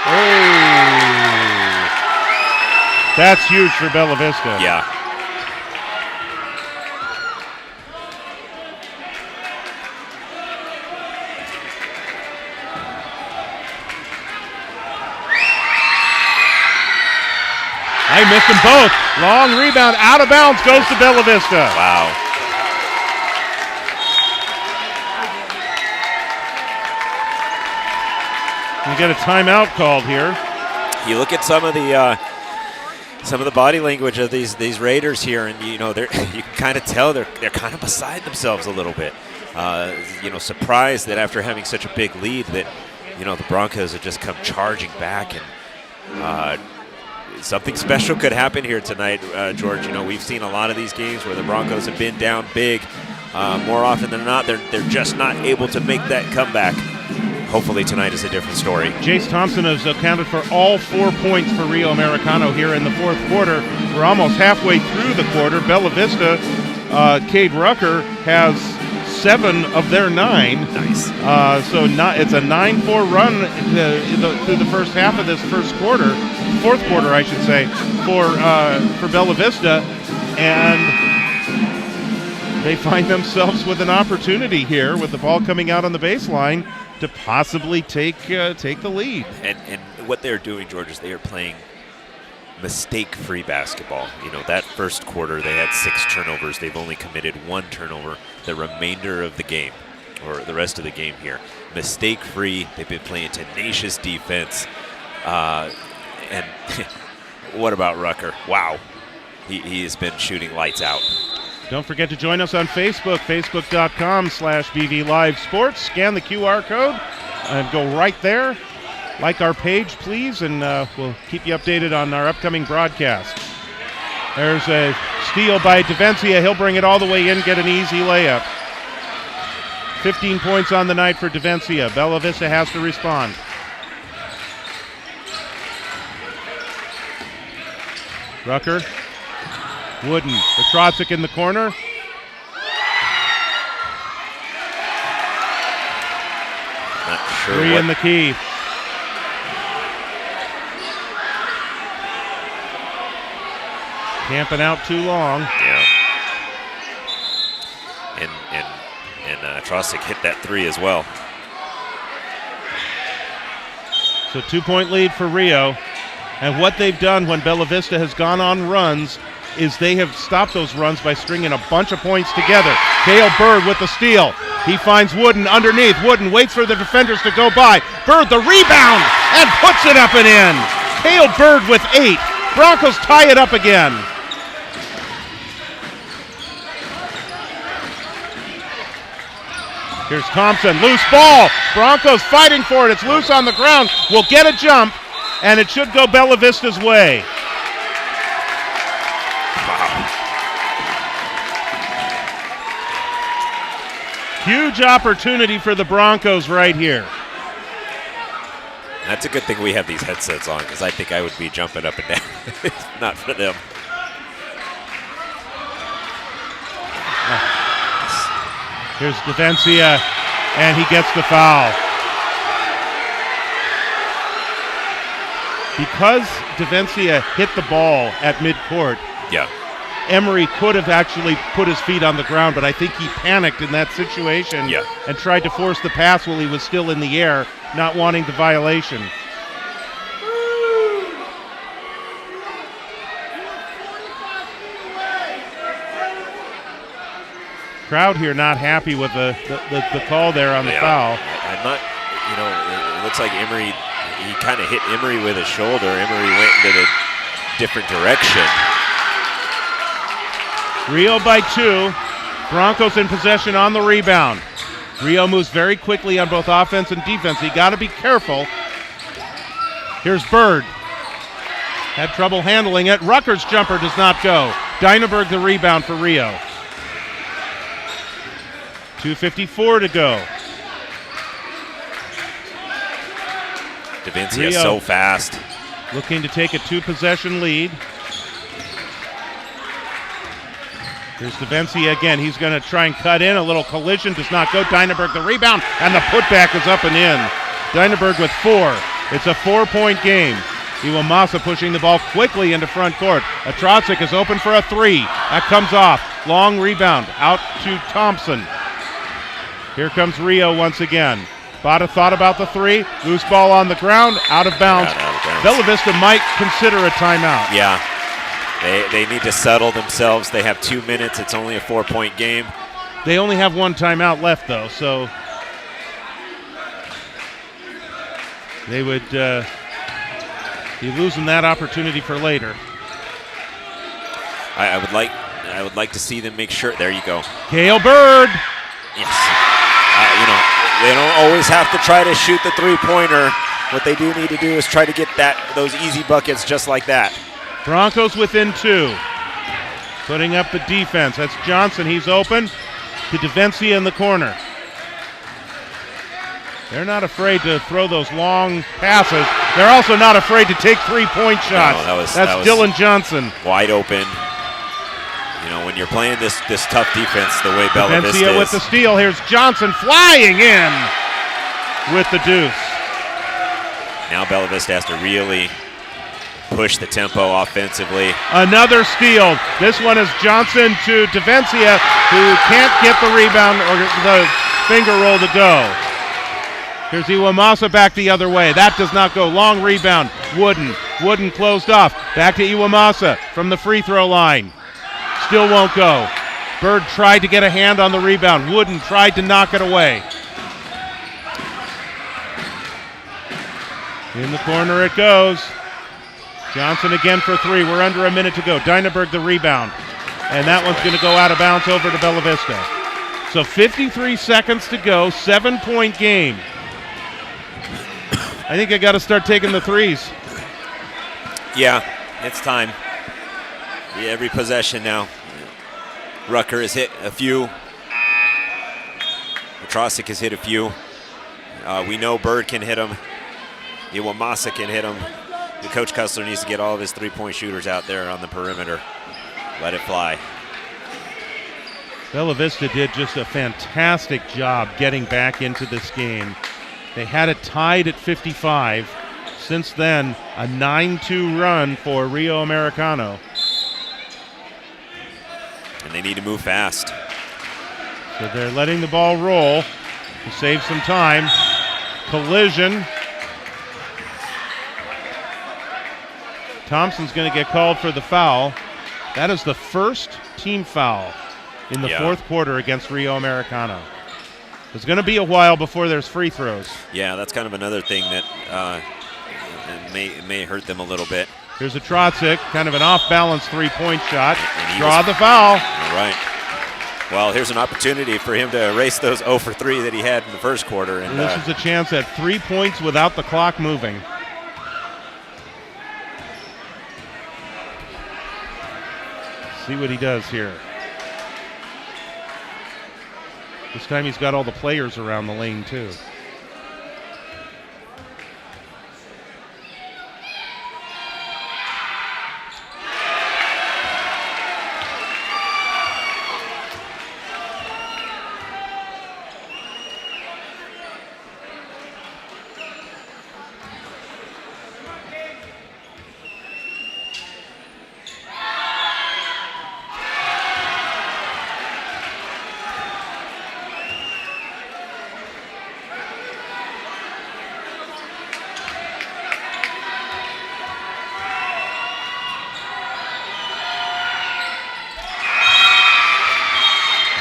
[SPEAKER 1] Oh, that's huge for Bella Vista.
[SPEAKER 2] Yeah.
[SPEAKER 1] I missed them both. Long rebound, out of bounds, goes to Bella Vista.
[SPEAKER 2] Wow.
[SPEAKER 1] We get a timeout called here.
[SPEAKER 2] You look at some of the body language of these Raiders here, and you know you can kind of tell they're kind of beside themselves a little bit. Surprised that after having such a big lead that the Broncos have just come charging back, and something special could happen here tonight, George. We've seen a lot of these games where the Broncos have been down big. More often than not, they're just not able to make that comeback. Hopefully tonight is a different story.
[SPEAKER 1] Jace Thompson has accounted for all 4 points for Rio Americano here in the fourth quarter. We're almost halfway through the quarter. Bella Vista, Cade Rucker has 7 of their 9.
[SPEAKER 2] Nice.
[SPEAKER 1] It's a 9-4 run through the first half of this fourth quarter, I should say, for Bella Vista, and they find themselves with an opportunity here with the ball coming out on the baseline to possibly take the lead.
[SPEAKER 2] And what they're doing, George, is they are playing mistake-free basketball. That first quarter they had 6 turnovers. They've only committed 1 turnover the remainder of the game, or the rest of the game here. Mistake-free. They've been playing tenacious defense. And what about Rucker? Wow. He has been shooting lights out.
[SPEAKER 1] Don't forget to join us on Facebook, facebook.com/BV Live Sports. Scan the QR code and go right there. Like our page, please, and we'll keep you updated on our upcoming broadcasts. There's a steal by Devencia. He'll bring it all the way in, get an easy layup. 15 points on the night for Devencia. Bella Vista has to respond. Rucker. Wooden. Petrosic in the corner.
[SPEAKER 2] Not sure.
[SPEAKER 1] 3 in the key. Camping out too long.
[SPEAKER 2] Yeah. And Trosick hit that 3 as well.
[SPEAKER 1] So 2-point lead for Rio. And what they've done when Bella Vista has gone on runs is they have stopped those runs by stringing a bunch of points together. Cale Bird with the steal. He finds Wooden underneath. Wooden waits for the defenders to go by. Bird the rebound and puts it up and in. Cale Bird with 8. Broncos tie it up again. Here's Thompson, loose ball. Broncos fighting for it. It's loose on the ground. Will get a jump, and it should go Bella Vista's way. Huge opportunity for the Broncos right here.
[SPEAKER 2] That's a good thing we have these headsets on, because I think I would be jumping up and down if not for them.
[SPEAKER 1] Here's Devencia, and he gets the foul. Because Devencia hit the ball at midcourt,
[SPEAKER 2] Yeah.
[SPEAKER 1] Emery could have actually put his feet on the ground, but I think he panicked in that situation and tried to force the pass while he was still in the air, not wanting the violation. Crowd here not happy with the call there on the foul.
[SPEAKER 2] I'm not, it looks like Emery, he kind of hit Emery with his shoulder. Emery went into a different direction.
[SPEAKER 1] Rio by 2. Broncos in possession on the rebound. Rio moves very quickly on both offense and defense. You got to be careful. Here's Bird. Had trouble handling it. Rucker's jumper does not go. Dynaberg the rebound for Rio. 2:54 to go.
[SPEAKER 2] Devencia so fast.
[SPEAKER 1] Looking to take a 2-possession lead. Here's Devencia again. He's going to try and cut in. A little collision does not go. Dynaberg the rebound, and the putback is up and in. Dynaberg with 4. It's a 4-point game. Iwamasa pushing the ball quickly into front court. Atrocic is open for a 3. That comes off. Long rebound out to Thompson. Here comes Rio once again. Bada thought about the 3. Loose ball on the ground, out of bounds. Bella Vista might consider a timeout.
[SPEAKER 2] Yeah. They need to settle themselves. They have 2 minutes. It's only a 4-point game.
[SPEAKER 1] They only have 1 timeout left, though, so they would be losing that opportunity for later.
[SPEAKER 2] I would like to see them make sure. There you go.
[SPEAKER 1] Cale Bird.
[SPEAKER 2] Yes. They don't always have to try to shoot the 3-pointer. What they do need to do is try to get those easy buckets just like that.
[SPEAKER 1] Broncos within 2. Putting up the defense. That's Johnson. He's open to Devencia in the corner. They're not afraid to throw those long passes. They're also not afraid to take 3-point shots.
[SPEAKER 2] No,
[SPEAKER 1] that's Dylan Johnson.
[SPEAKER 2] Wide open. When you're playing this tough defense the way Bella Vista is.
[SPEAKER 1] With the steal. Here's Johnson flying in with the deuce.
[SPEAKER 2] Now Bella Vista has to really push the tempo offensively.
[SPEAKER 1] Another steal. This one is Johnson to Devencia, who can't get the rebound or the finger roll to go. Here's Iwamasa back the other way. That does not go. Long rebound. Wooden closed off. Back to Iwamasa from the free throw line. Still won't go. Bird tried to get a hand on the rebound. Wooden tried to knock it away. In the corner it goes. Johnson again for 3. We're under a minute to go. Dynaberg the rebound. And that one's going to go out of bounds over to Bella Vista. So 53 seconds to go. 7-point game. I think I got to start taking the 3s.
[SPEAKER 2] Yeah, it's time. Every possession now. Rucker has hit a few. Trosick has hit a few. We know Bird can hit them. Iwamasa can hit them. The Coach Cussler needs to get all of his three-point shooters out there on the perimeter. Let it fly.
[SPEAKER 1] Bella Vista did just a fantastic job getting back into this game. They had it tied at 55. Since then, a 9-2 run for Rio Americano.
[SPEAKER 2] And they need to move fast.
[SPEAKER 1] So they're letting the ball roll to save some time. Collision. Thompson's going to get called for the foul. That is the first team foul in the fourth quarter against Rio Americano. It's going to be a while before there's free throws.
[SPEAKER 2] Yeah, that's kind of another thing that may hurt them a little bit.
[SPEAKER 1] Here's a Trotzik, kind of an off-balance three-point shot. Draw the foul.
[SPEAKER 2] All right. Well, here's an opportunity for him to erase those 0 for 3 that he had in the first quarter. And
[SPEAKER 1] this is a chance at 3 points without the clock moving. See what he does here. This time he's got all the players around the lane, too.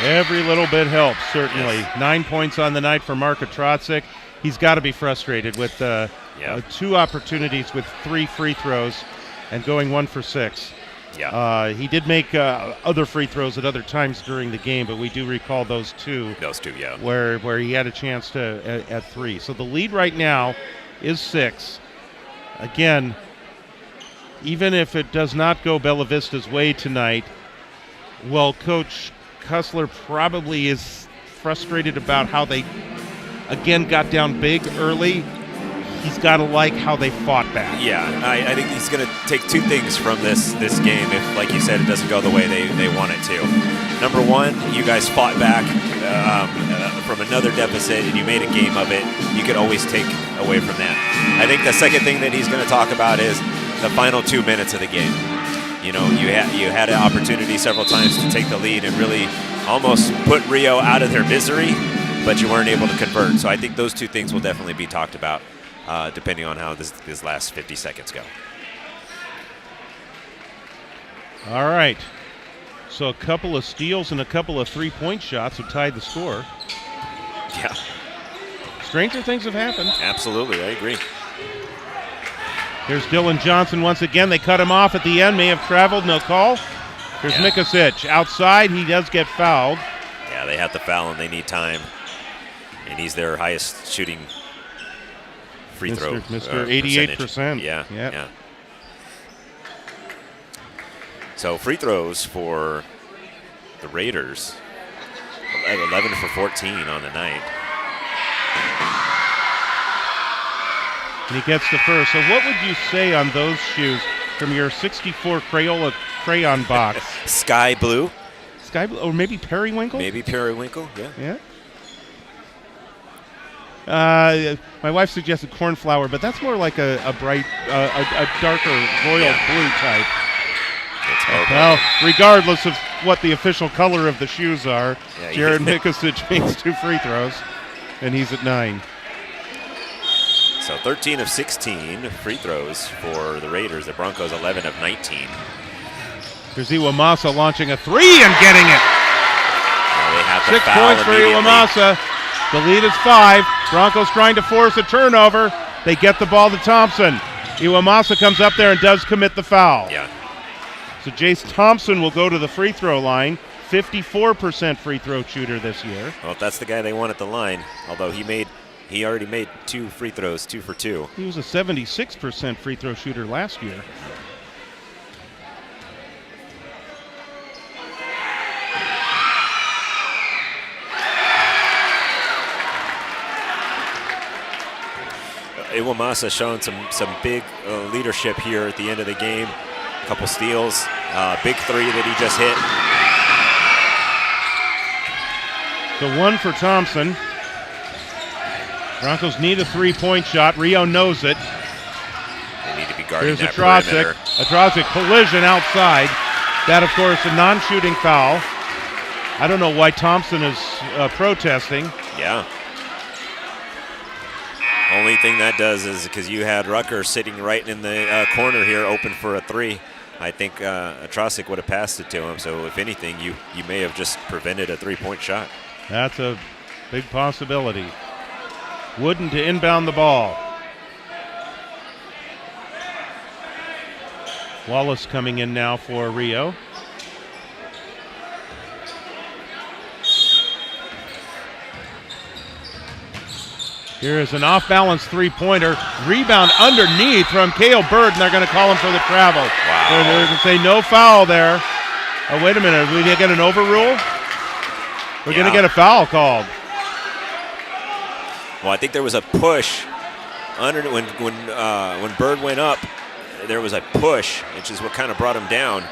[SPEAKER 1] Every little bit helps, certainly. Yes. 9 points on the night for Marko Trotzik. He's got to be frustrated with 2 opportunities with 3 free throws and going 1 for 6.
[SPEAKER 2] Yeah.
[SPEAKER 1] He did make other free throws at other times during the game, but we do recall those two.
[SPEAKER 2] Those two, yeah.
[SPEAKER 1] Where he had a chance to at 3. So the lead right now is 6. Again, even if it does not go Bella Vista's way tonight, well, Coach Cussler probably is frustrated about how they, again, got down big early. He's got to like how they fought back.
[SPEAKER 2] Yeah, I think he's going to take 2 things from this game if, like you said, it doesn't go the way they want it to. Number 1, you guys fought back from another deficit and you made a game of it. You could always take away from that. I think the second thing that he's going to talk about is the final 2 minutes of the game. You know, you had an opportunity several times to take the lead and really almost put Rio out of their misery, but you weren't able to convert. So I think those 2 things will definitely be talked about depending on how this last 50 seconds go.
[SPEAKER 1] All right. So a couple of steals and a couple of 3-point shots have tied the score.
[SPEAKER 2] Yeah.
[SPEAKER 1] Stranger things have happened.
[SPEAKER 2] Absolutely, I agree.
[SPEAKER 1] Here's Dylan Johnson once again. They cut him off at the end. May have traveled. No call. Here's Mikasic. Outside. He does get fouled.
[SPEAKER 2] Yeah, they have to foul him. They need time. And he's their highest shooting free throw.
[SPEAKER 1] Mr. 88%.
[SPEAKER 2] Yeah. So free throws for the Raiders. 11 for 14 on the night.
[SPEAKER 1] And he gets the first. So what would you say on those shoes from your 64 Crayola crayon box?
[SPEAKER 2] Sky blue.
[SPEAKER 1] Sky blue, or maybe periwinkle?
[SPEAKER 2] Maybe periwinkle, yeah.
[SPEAKER 1] My wife suggested cornflower, but that's more like a bright, a darker royal blue type. Well, regardless of what the official color of the shoes are, Jared Mikasic makes 2 free throws, and he's at 9.
[SPEAKER 2] So 13 of 16 free throws for the Raiders. The Broncos 11 of 19.
[SPEAKER 1] Here's Iwamasa launching a 3 and getting it. 6 points for Iwamasa. The lead is 5. Broncos trying to force a turnover. They get the ball to Thompson. Iwamasa comes up there and does commit the foul.
[SPEAKER 2] Yeah.
[SPEAKER 1] So Jace Thompson will go to the free throw line. 54% free throw shooter this year.
[SPEAKER 2] Well, if that's the guy they want at the line, although he already made 2 free throws, 2 for 2.
[SPEAKER 1] He was a 76% free throw shooter last year.
[SPEAKER 2] Iwamasa showing some big leadership here at the end of the game. A couple steals, big three that he just hit.
[SPEAKER 1] So one for Thompson. Broncos need a three-point shot. Rio knows it.
[SPEAKER 2] They need to be guarding
[SPEAKER 1] Here's
[SPEAKER 2] that
[SPEAKER 1] Atrocic.
[SPEAKER 2] perimeter.
[SPEAKER 1] Atrocic collision outside. That, of course, a non-shooting foul. I don't know why Thompson is protesting.
[SPEAKER 2] Yeah. Only thing that does is because you had Rucker sitting right in the corner here open for a three. I think Atrocic would have passed it to him. So if anything, you may have just prevented a three-point shot.
[SPEAKER 1] That's a big possibility. Wooden to inbound the ball. Wallace coming in now for Rio. Here is an off-balance three-pointer. Rebound underneath from Cale Bird, and they're going to call him for the travel.
[SPEAKER 2] Wow.
[SPEAKER 1] They're going to say no foul there. Oh, wait a minute. Are we going to get an overrule? We're going to get a foul called.
[SPEAKER 2] Well, I think there was a push under when Bird went up. There was a push, which is what kind of brought him down.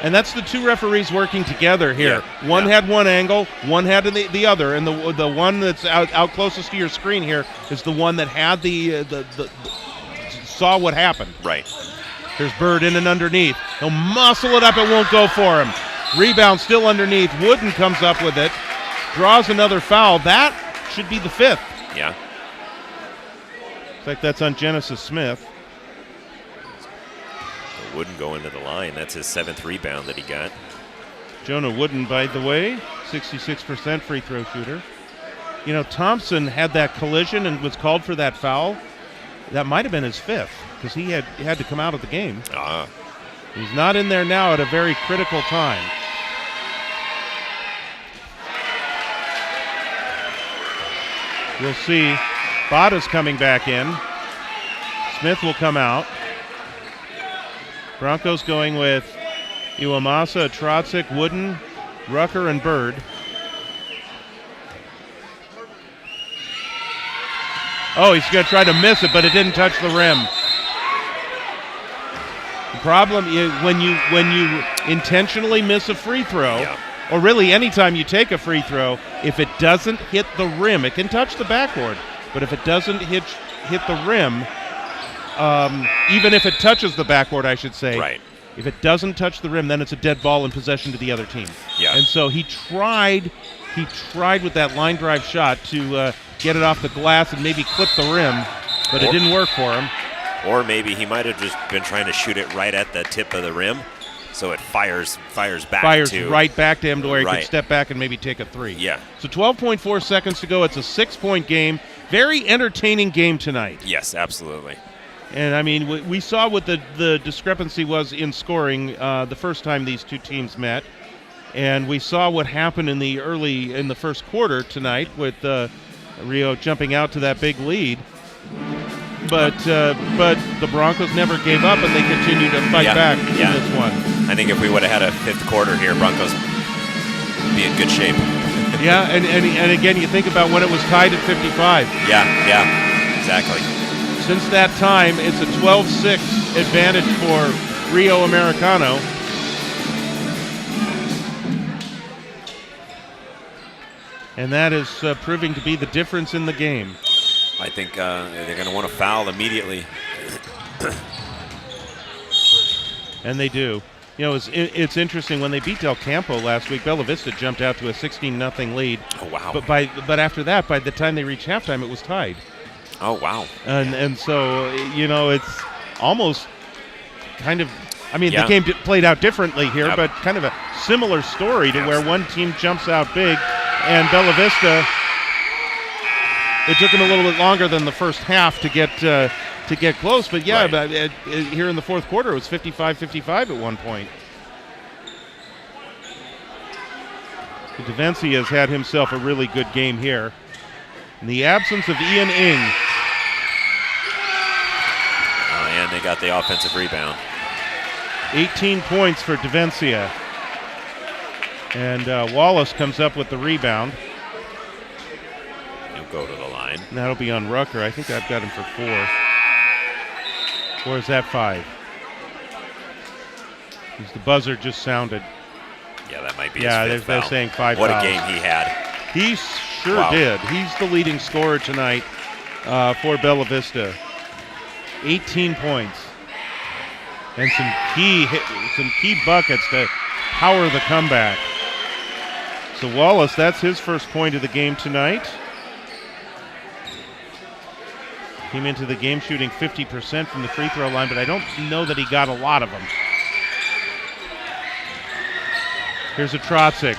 [SPEAKER 1] And that's the two referees working together here.
[SPEAKER 2] Yeah.
[SPEAKER 1] One had one angle, one had the other, and the one that's out closest to your screen here is the one that had the saw what happened.
[SPEAKER 2] Right.
[SPEAKER 1] There's Bird in and underneath. He'll muscle it up. It won't go for him. Rebound still underneath. Wooden comes up with it. Draws another foul. That should be the fifth.
[SPEAKER 2] Yeah.
[SPEAKER 1] In fact, that's on Genesis Smith.
[SPEAKER 2] Wooden go into the line. That's his 7th rebound that he got.
[SPEAKER 1] Jonah Wooden, by the way, 66% free throw shooter. You know, Thompson had that collision and was called for that foul. That might have been his 5th because he had to come out of the game. He's not in there now at a very critical time. We'll see. Bada's coming back in. Smith will come out. Broncos going with Iwamasa, Atrocic, Wooden, Rucker, and Bird. Oh, he's going to try to miss it, but it didn't touch the rim. The problem is when you intentionally miss a free throw, or really anytime you take a free throw, if it doesn't hit the rim, it can touch the backboard, but if it doesn't hit the rim, even if it touches the backboard, I should say,
[SPEAKER 2] right.
[SPEAKER 1] If it doesn't touch the rim, then it's a dead ball in possession to the other team.
[SPEAKER 2] Yeah.
[SPEAKER 1] And so he tried with that line drive shot to get it off the glass and maybe clip the rim, but it didn't work for him.
[SPEAKER 2] Or maybe he might have just been trying to shoot it right at the tip of the rim, so it fires back.
[SPEAKER 1] Fires right back to him to where he
[SPEAKER 2] Right.
[SPEAKER 1] could step back and maybe take a three.
[SPEAKER 2] Yeah.
[SPEAKER 1] So 12.4 seconds to go. It's a 6-point game. Very entertaining game tonight.
[SPEAKER 2] Yes, absolutely.
[SPEAKER 1] And, I mean, we saw what the discrepancy was in scoring the first time these two teams met. And we saw what happened in the first quarter tonight with Rio jumping out to that big lead. But the Broncos never gave up, and they continued to fight back in this one.
[SPEAKER 2] I think if we would have had a 5th quarter here, Broncos would be in good shape.
[SPEAKER 1] Yeah, and again, you think about when it was tied at 55.
[SPEAKER 2] Yeah, exactly.
[SPEAKER 1] Since that time, it's a 12-6 advantage for Rio Americano. And that is proving to be the difference in the game.
[SPEAKER 2] I think they're going to want to foul immediately.
[SPEAKER 1] And they do. You know, it's interesting. When they beat Del Campo last week, Bella Vista jumped out to a 16-0 lead.
[SPEAKER 2] Oh, wow.
[SPEAKER 1] But after that, by the time they reached halftime, it was tied.
[SPEAKER 2] Oh, wow.
[SPEAKER 1] And so, you know, it's almost kind of, I mean,
[SPEAKER 2] Yeah.
[SPEAKER 1] the game played out differently here,
[SPEAKER 2] Yep.
[SPEAKER 1] but kind of a similar story to where one team jumps out big, and Bella Vista, it took them a little bit longer than the first half to get close. But, yeah,
[SPEAKER 2] Right.
[SPEAKER 1] but here in the fourth quarter, it was 55-55 at one point. DeVency has had himself a really good game here. In the absence of Ian Ing.
[SPEAKER 2] Oh, and they got the offensive rebound.
[SPEAKER 1] 18 points for DeVencia. And Wallace comes up with the rebound.
[SPEAKER 2] go to the line.
[SPEAKER 1] And that'll be on Rucker. I think I've got him for 4. Or is that 5? Because the buzzer just sounded.
[SPEAKER 2] Yeah, that might be
[SPEAKER 1] Yeah,
[SPEAKER 2] his 5th
[SPEAKER 1] they're
[SPEAKER 2] foul.
[SPEAKER 1] saying 5
[SPEAKER 2] What
[SPEAKER 1] fouls.
[SPEAKER 2] a game he had.
[SPEAKER 1] He sure
[SPEAKER 2] Wow.
[SPEAKER 1] did. He's the leading scorer tonight for Bella Vista. 18 points. And some key buckets to power the comeback. So Wallace, that's his first point of the game tonight. Came into the game shooting 50% from the free throw line, but I don't know that he got a lot of them. Here's a Trotzik.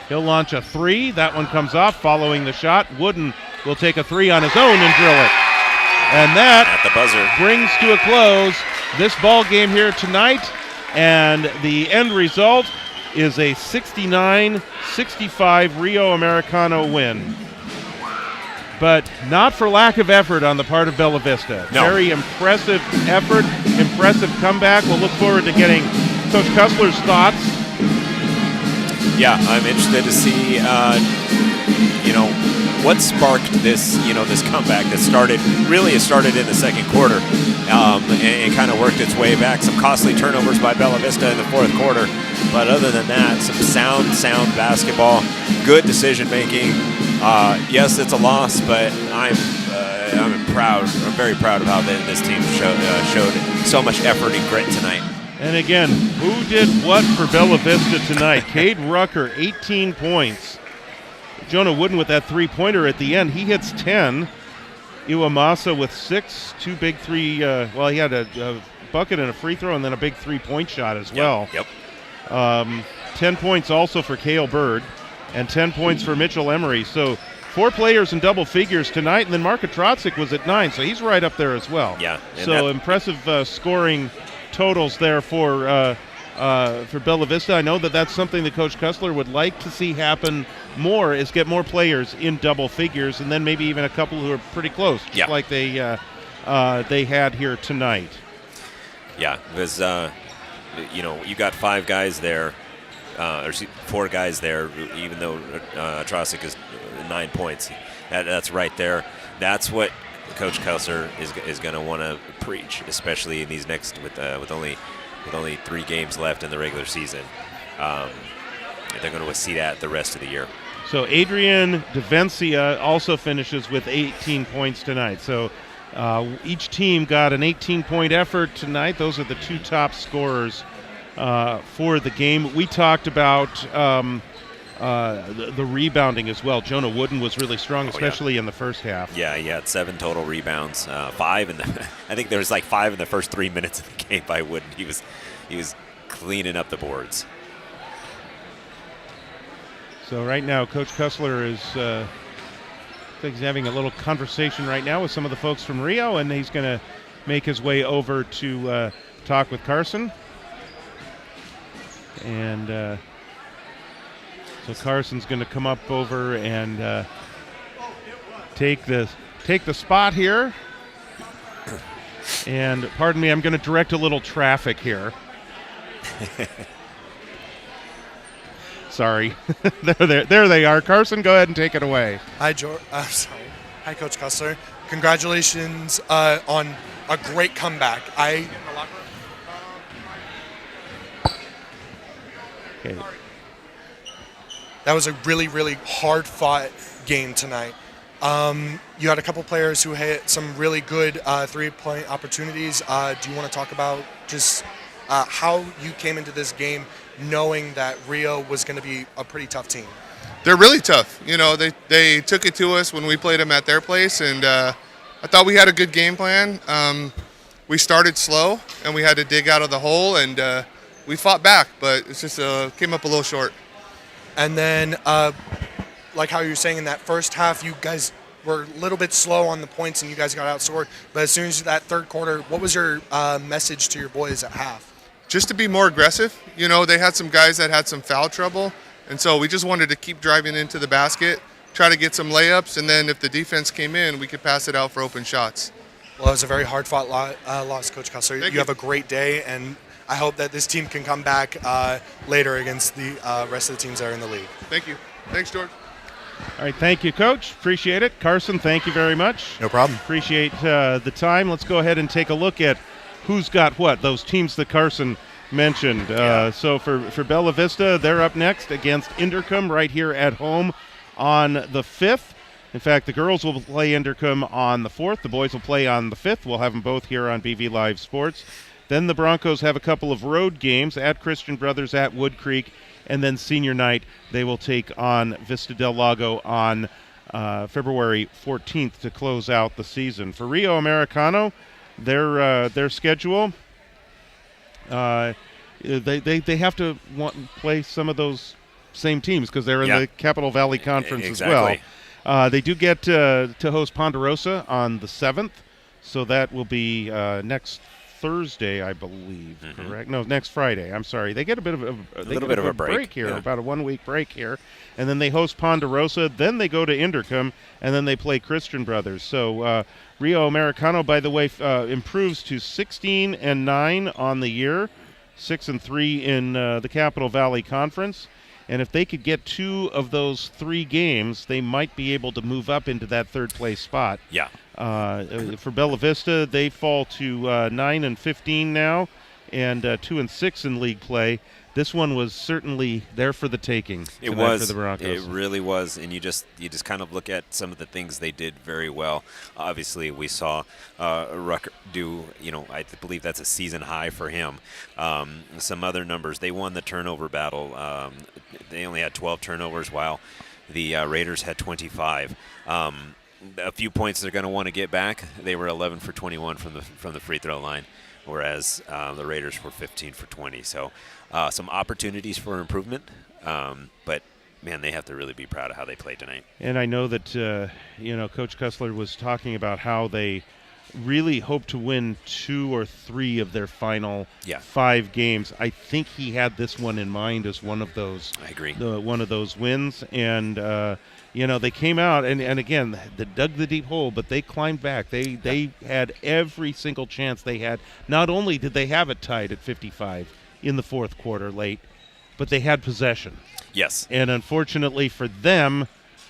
[SPEAKER 1] He'll launch a 3. That one comes off following the shot. Wooden will take a 3 on his own and drill it. And that
[SPEAKER 2] At the buzzer.
[SPEAKER 1] brings to a close this ball game here tonight. And the end result is a 69-65 Rio Americano win. But not for lack of effort on the part of Bella Vista.
[SPEAKER 2] No.
[SPEAKER 1] Very impressive effort, impressive comeback. We'll look forward to getting Coach Cussler's thoughts.
[SPEAKER 2] Yeah, I'm interested to see, what sparked this, this comeback that started in the second quarter and kind of worked its way back. Some costly turnovers by Bella Vista in the fourth quarter. But other than that, some sound basketball, good decision making. Yes, it's a loss, but I'm proud. I'm very proud of how this team showed so much effort and grit tonight.
[SPEAKER 1] And again, who did what for Bella Vista tonight? Cade Rucker, 18 points. Jonah Wooden with that three-pointer at the end. He hits 10. Iwamasa with 6. 2 big 3. He had a bucket and a free throw and then a big 3-point shot as well.
[SPEAKER 2] Yep.
[SPEAKER 1] 10 points also for Cale Bird and 10 points for Mitchell Emery. So 4 players in double figures tonight, and then Marka Trotzik was at 9, so he's right up there as well.
[SPEAKER 2] Yeah.
[SPEAKER 1] So impressive scoring totals there for Bella Vista. I know that's something that Coach Cussler would like to see happen more, is get more players in double figures, and then maybe even a couple who are pretty close, just like they had here tonight.
[SPEAKER 2] Yeah, because you got 5 guys there, or 4 guys there, even though Trosick is 9 points. That's right there. That's what Coach Cussler is going to want to preach, especially in these next with only 3 games left in the regular season. They're going to see that the rest of the year.
[SPEAKER 1] So Adrian DeVencia also finishes with 18 points tonight. So each team got an 18-point effort tonight. Those are the 2 top scorers for the game. We talked about the rebounding as well. Jonah Wooden was really strong, especially in the first half.
[SPEAKER 2] Yeah, he had 7 total rebounds. 5 in the I think there was 5 in the first 3 minutes of the game by Wooden. He was cleaning up the boards.
[SPEAKER 1] So right now, Coach Cussler is I think he's having a little conversation right now with some of the folks from Rio, and he's going to make his way over to talk with Carson. And so Carson's going to come up over and take the spot here. And pardon me, I'm going to direct a little traffic here. Sorry. there they are. Carson, go ahead and take it away.
[SPEAKER 5] Hi, George. Hi, Coach Cussler. Congratulations on a great comeback.
[SPEAKER 1] Okay.
[SPEAKER 5] That was a really, really hard-fought game tonight. You had a couple players who hit some really good three-point opportunities. Do you want to talk about just how you came into this game knowing that Rio was going to be a pretty tough team?
[SPEAKER 6] They're really tough. They took it to us when we played them at their place, and I thought we had a good game plan. We started slow, and we had to dig out of the hole, and we fought back, but it's just came up a little short.
[SPEAKER 5] And then, like how you were saying in that first half, you guys were a little bit slow on the points, and you guys got outscored. But as soon as that third quarter, what was your message to your boys at half?
[SPEAKER 6] Just to be more aggressive. They had some guys that had some foul trouble, and so we just wanted to keep driving into the basket, try to get some layups, and then if the defense came in, we could pass it out for open shots.
[SPEAKER 5] Well, it was a very hard-fought loss, Coach Cussler.
[SPEAKER 6] Thank
[SPEAKER 5] you have a great day, and I hope that this team can come back later against the rest of the teams that are in the league.
[SPEAKER 6] Thank you. Thanks, George.
[SPEAKER 1] All right, thank you, Coach. Appreciate it. Carson, thank you very much.
[SPEAKER 5] No problem.
[SPEAKER 1] Appreciate the time. Let's go ahead and take a look at who's got what, those teams that Carson mentioned. So for Bella Vista, they're up next against Inderkum right here at home on the 5th. In fact, the girls will play Inderkum on the 4th. The boys will play on the 5th. We'll have them both here on BV Live Sports. Then the Broncos have a couple of road games at Christian Brothers, at Wood Creek, and then senior night they will take on Vista del Lago on February 14th to close out the season. For Rio Americano, their schedule, they have to play some of those same teams because they're in the Capital Valley Conference as well. They do get to host Ponderosa on the 7th, so that will be next Thursday, I believe. Correct? No, next Friday. I'm sorry. They get a bit of a break here, about a 1 week break here, and then they host Ponderosa. Then they go to Inderkum, and then they play Christian Brothers. So Rio Americano, by the way, improves to 16-9 on the year, 6-3 in the Capital Valley Conference. And if they could get 2 of those 3 games, they might be able to move up into that third-place spot.
[SPEAKER 2] Yeah.
[SPEAKER 1] For Bella Vista, they fall to 9-15 now, and 2-6 in league play. This one was certainly there for the taking.
[SPEAKER 2] It was
[SPEAKER 1] for the Broncos.
[SPEAKER 2] It really was, and you just kind of look at some of the things they did very well. Obviously, we saw Rucker do. I believe that's a season high for him. Some other numbers. They won the turnover battle. They only had 12 turnovers, while the Raiders had 25. A few points they're going to want to get back. They were 11 for 21 from the free throw line, whereas the Raiders were 15 for 20. So some opportunities for improvement, but man, they have to really be proud of how they played tonight.
[SPEAKER 1] And I know that Coach Kessler was talking about how they really hope to win 2 or 3 of their final 5 games. I think he had this one in mind as one of those.
[SPEAKER 2] I agree.
[SPEAKER 1] One of those wins, and they came out and again they dug the deep hole, but they climbed back. They had every single chance they had. Not only did they have it tied at 55 in the fourth quarter late, but they had possession.
[SPEAKER 2] Yes.
[SPEAKER 1] And unfortunately for them,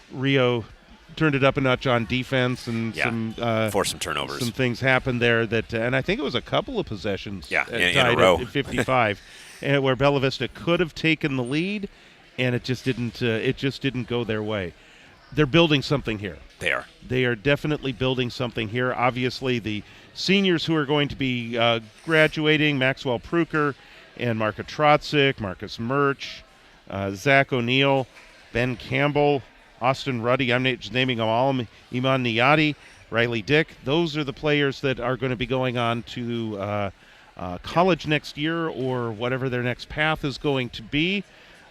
[SPEAKER 1] Rio turned it up a notch on defense, and
[SPEAKER 2] forced some turnovers.
[SPEAKER 1] Some things happened there and I think it was a couple of possessions
[SPEAKER 2] in
[SPEAKER 1] tied
[SPEAKER 2] a row
[SPEAKER 1] at 55 and where Bella Vista could have taken the lead, and it just didn't go their way. They're building something here. They are definitely building something here. Obviously, the seniors who are going to be graduating, Maxwell Pruker and Marka Trotzik, Marcus Murch, Zach O'Neill, Ben Campbell, Austin Ruddy, I'm just naming them all, Iman Niyati, Riley Dick. Those are the players that are going to be going on to college next year, or whatever their next path is going to be.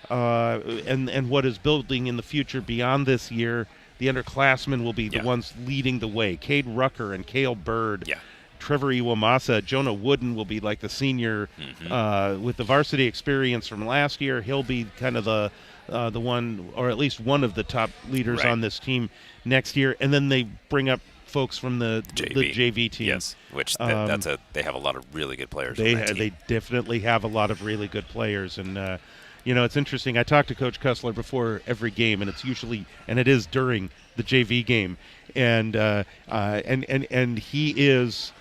[SPEAKER 1] And what is building in the future beyond this year. The underclassmen will be the ones leading the way. Cade Rucker and Cale Bird, Trevor Iwamasa, Jonah Wooden will be like the senior with the varsity experience from last year. He'll be kind of the one, or at least one of the top leaders on this team next year. And then they bring up folks from the JV team.
[SPEAKER 2] Yes, which they have a lot of really good players.
[SPEAKER 1] They definitely have a lot of really good players, and. It's interesting. I talk to Coach Kessler before every game, and it is during the JV game, and he is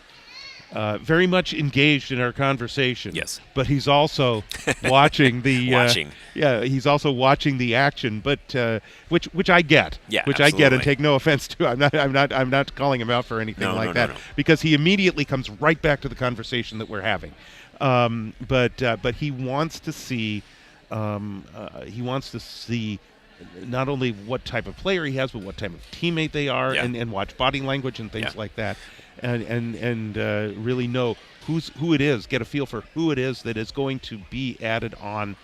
[SPEAKER 1] very much engaged in our conversation.
[SPEAKER 2] Yes,
[SPEAKER 1] but he's also watching the he's also watching the action, but which I get, I get, and take no offense to. I'm not calling him out for anything like that, because he immediately comes right back to the conversation that we're having. But he wants to see. He wants to see not only what type of player he has, but what type of teammate they are, and watch body language and things like that, and really know who it is, get a feel for who it is that is going to be added on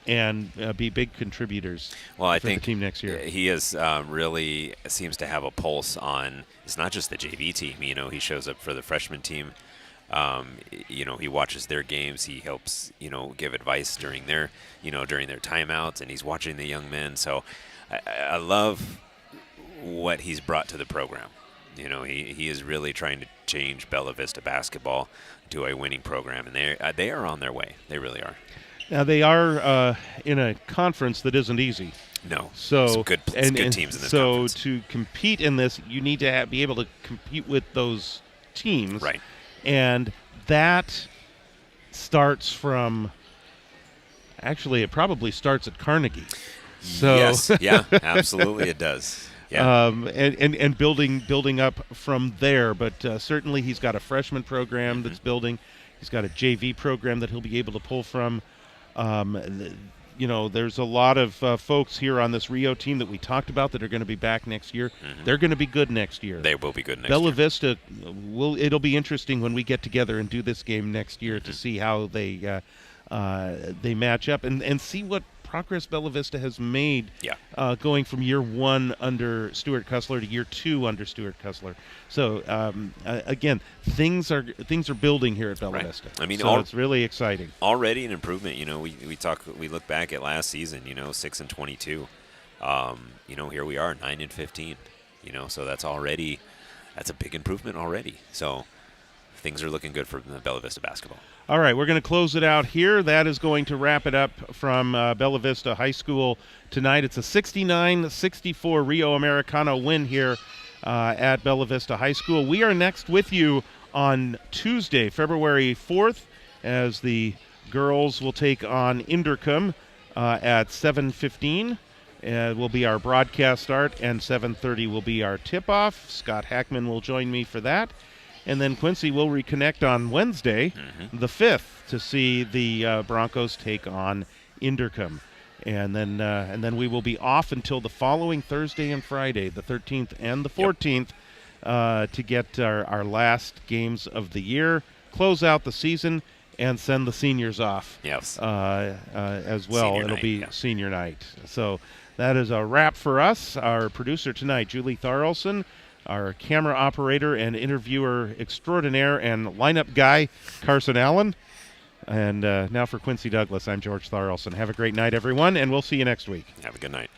[SPEAKER 1] and be big contributors for the team next year.
[SPEAKER 2] He is really seems to have a pulse on. It's not just the JV team. He shows up for the freshman team. He watches their games. He helps, give advice during their timeouts, and he's watching the young men. So I love what he's brought to the program. He is really trying to change Bella Vista basketball to a winning program, and they are on their way. They really are.
[SPEAKER 1] Now, they are in a conference that isn't easy.
[SPEAKER 2] No.
[SPEAKER 1] So
[SPEAKER 2] some good teams in this
[SPEAKER 1] so
[SPEAKER 2] conference.
[SPEAKER 1] to compete in this, you need to be able to compete with those teams,
[SPEAKER 2] Right.
[SPEAKER 1] And that starts from. Actually, it probably starts at Carnegie. So
[SPEAKER 2] Yes, yeah, absolutely it does. Yeah.
[SPEAKER 1] And building up from there. But certainly he's got a freshman program that's building. He's got a JV program that he'll be able to pull from. There's a lot of folks here on this Rio team that we talked about that are going to be back next year. They're going to be good next year.
[SPEAKER 2] They will be good next
[SPEAKER 1] Bella
[SPEAKER 2] year.
[SPEAKER 1] Vista, it'll be interesting when we get together and do this game next year to see how they match up and see what progress Bella Vista has made going from year 1 under Stuart Cussler to year 2 under Stuart Cussler. So again, things are building here at Bella Vista.
[SPEAKER 2] I mean,
[SPEAKER 1] so it's really exciting.
[SPEAKER 2] Already an improvement. We look back at last season. 6-22. Here we are 9-15. So that's a big improvement already. So things are looking good for Bella Vista basketball.
[SPEAKER 1] All right, we're going to close it out here. That is going to wrap it up from Bella Vista High School tonight. It's a 69-64 Rio Americano win here at Bella Vista High School. We are next with you on Tuesday, February 4th, as the girls will take on Inderkum at 7:15. Will be our broadcast start, and 7:30 will be our tip-off. Scott Hackman will join me for that. And then Quincy will reconnect on Wednesday, the 5th, to see the Broncos take on Inderkum. And then we will be off until the following Thursday and Friday, the 13th and the 14th, to get our last games of the year, close out the season, and send the seniors off as well.
[SPEAKER 2] Senior
[SPEAKER 1] It'll
[SPEAKER 2] night,
[SPEAKER 1] be senior night. So that is a wrap for us. Our producer tonight, Julie Tharlson. Our camera operator and interviewer extraordinaire and lineup guy, Carson Allen. And now for Quincy Douglas, I'm George Tharlson. Have a great night, everyone, and we'll see you next week.
[SPEAKER 2] Have a good night.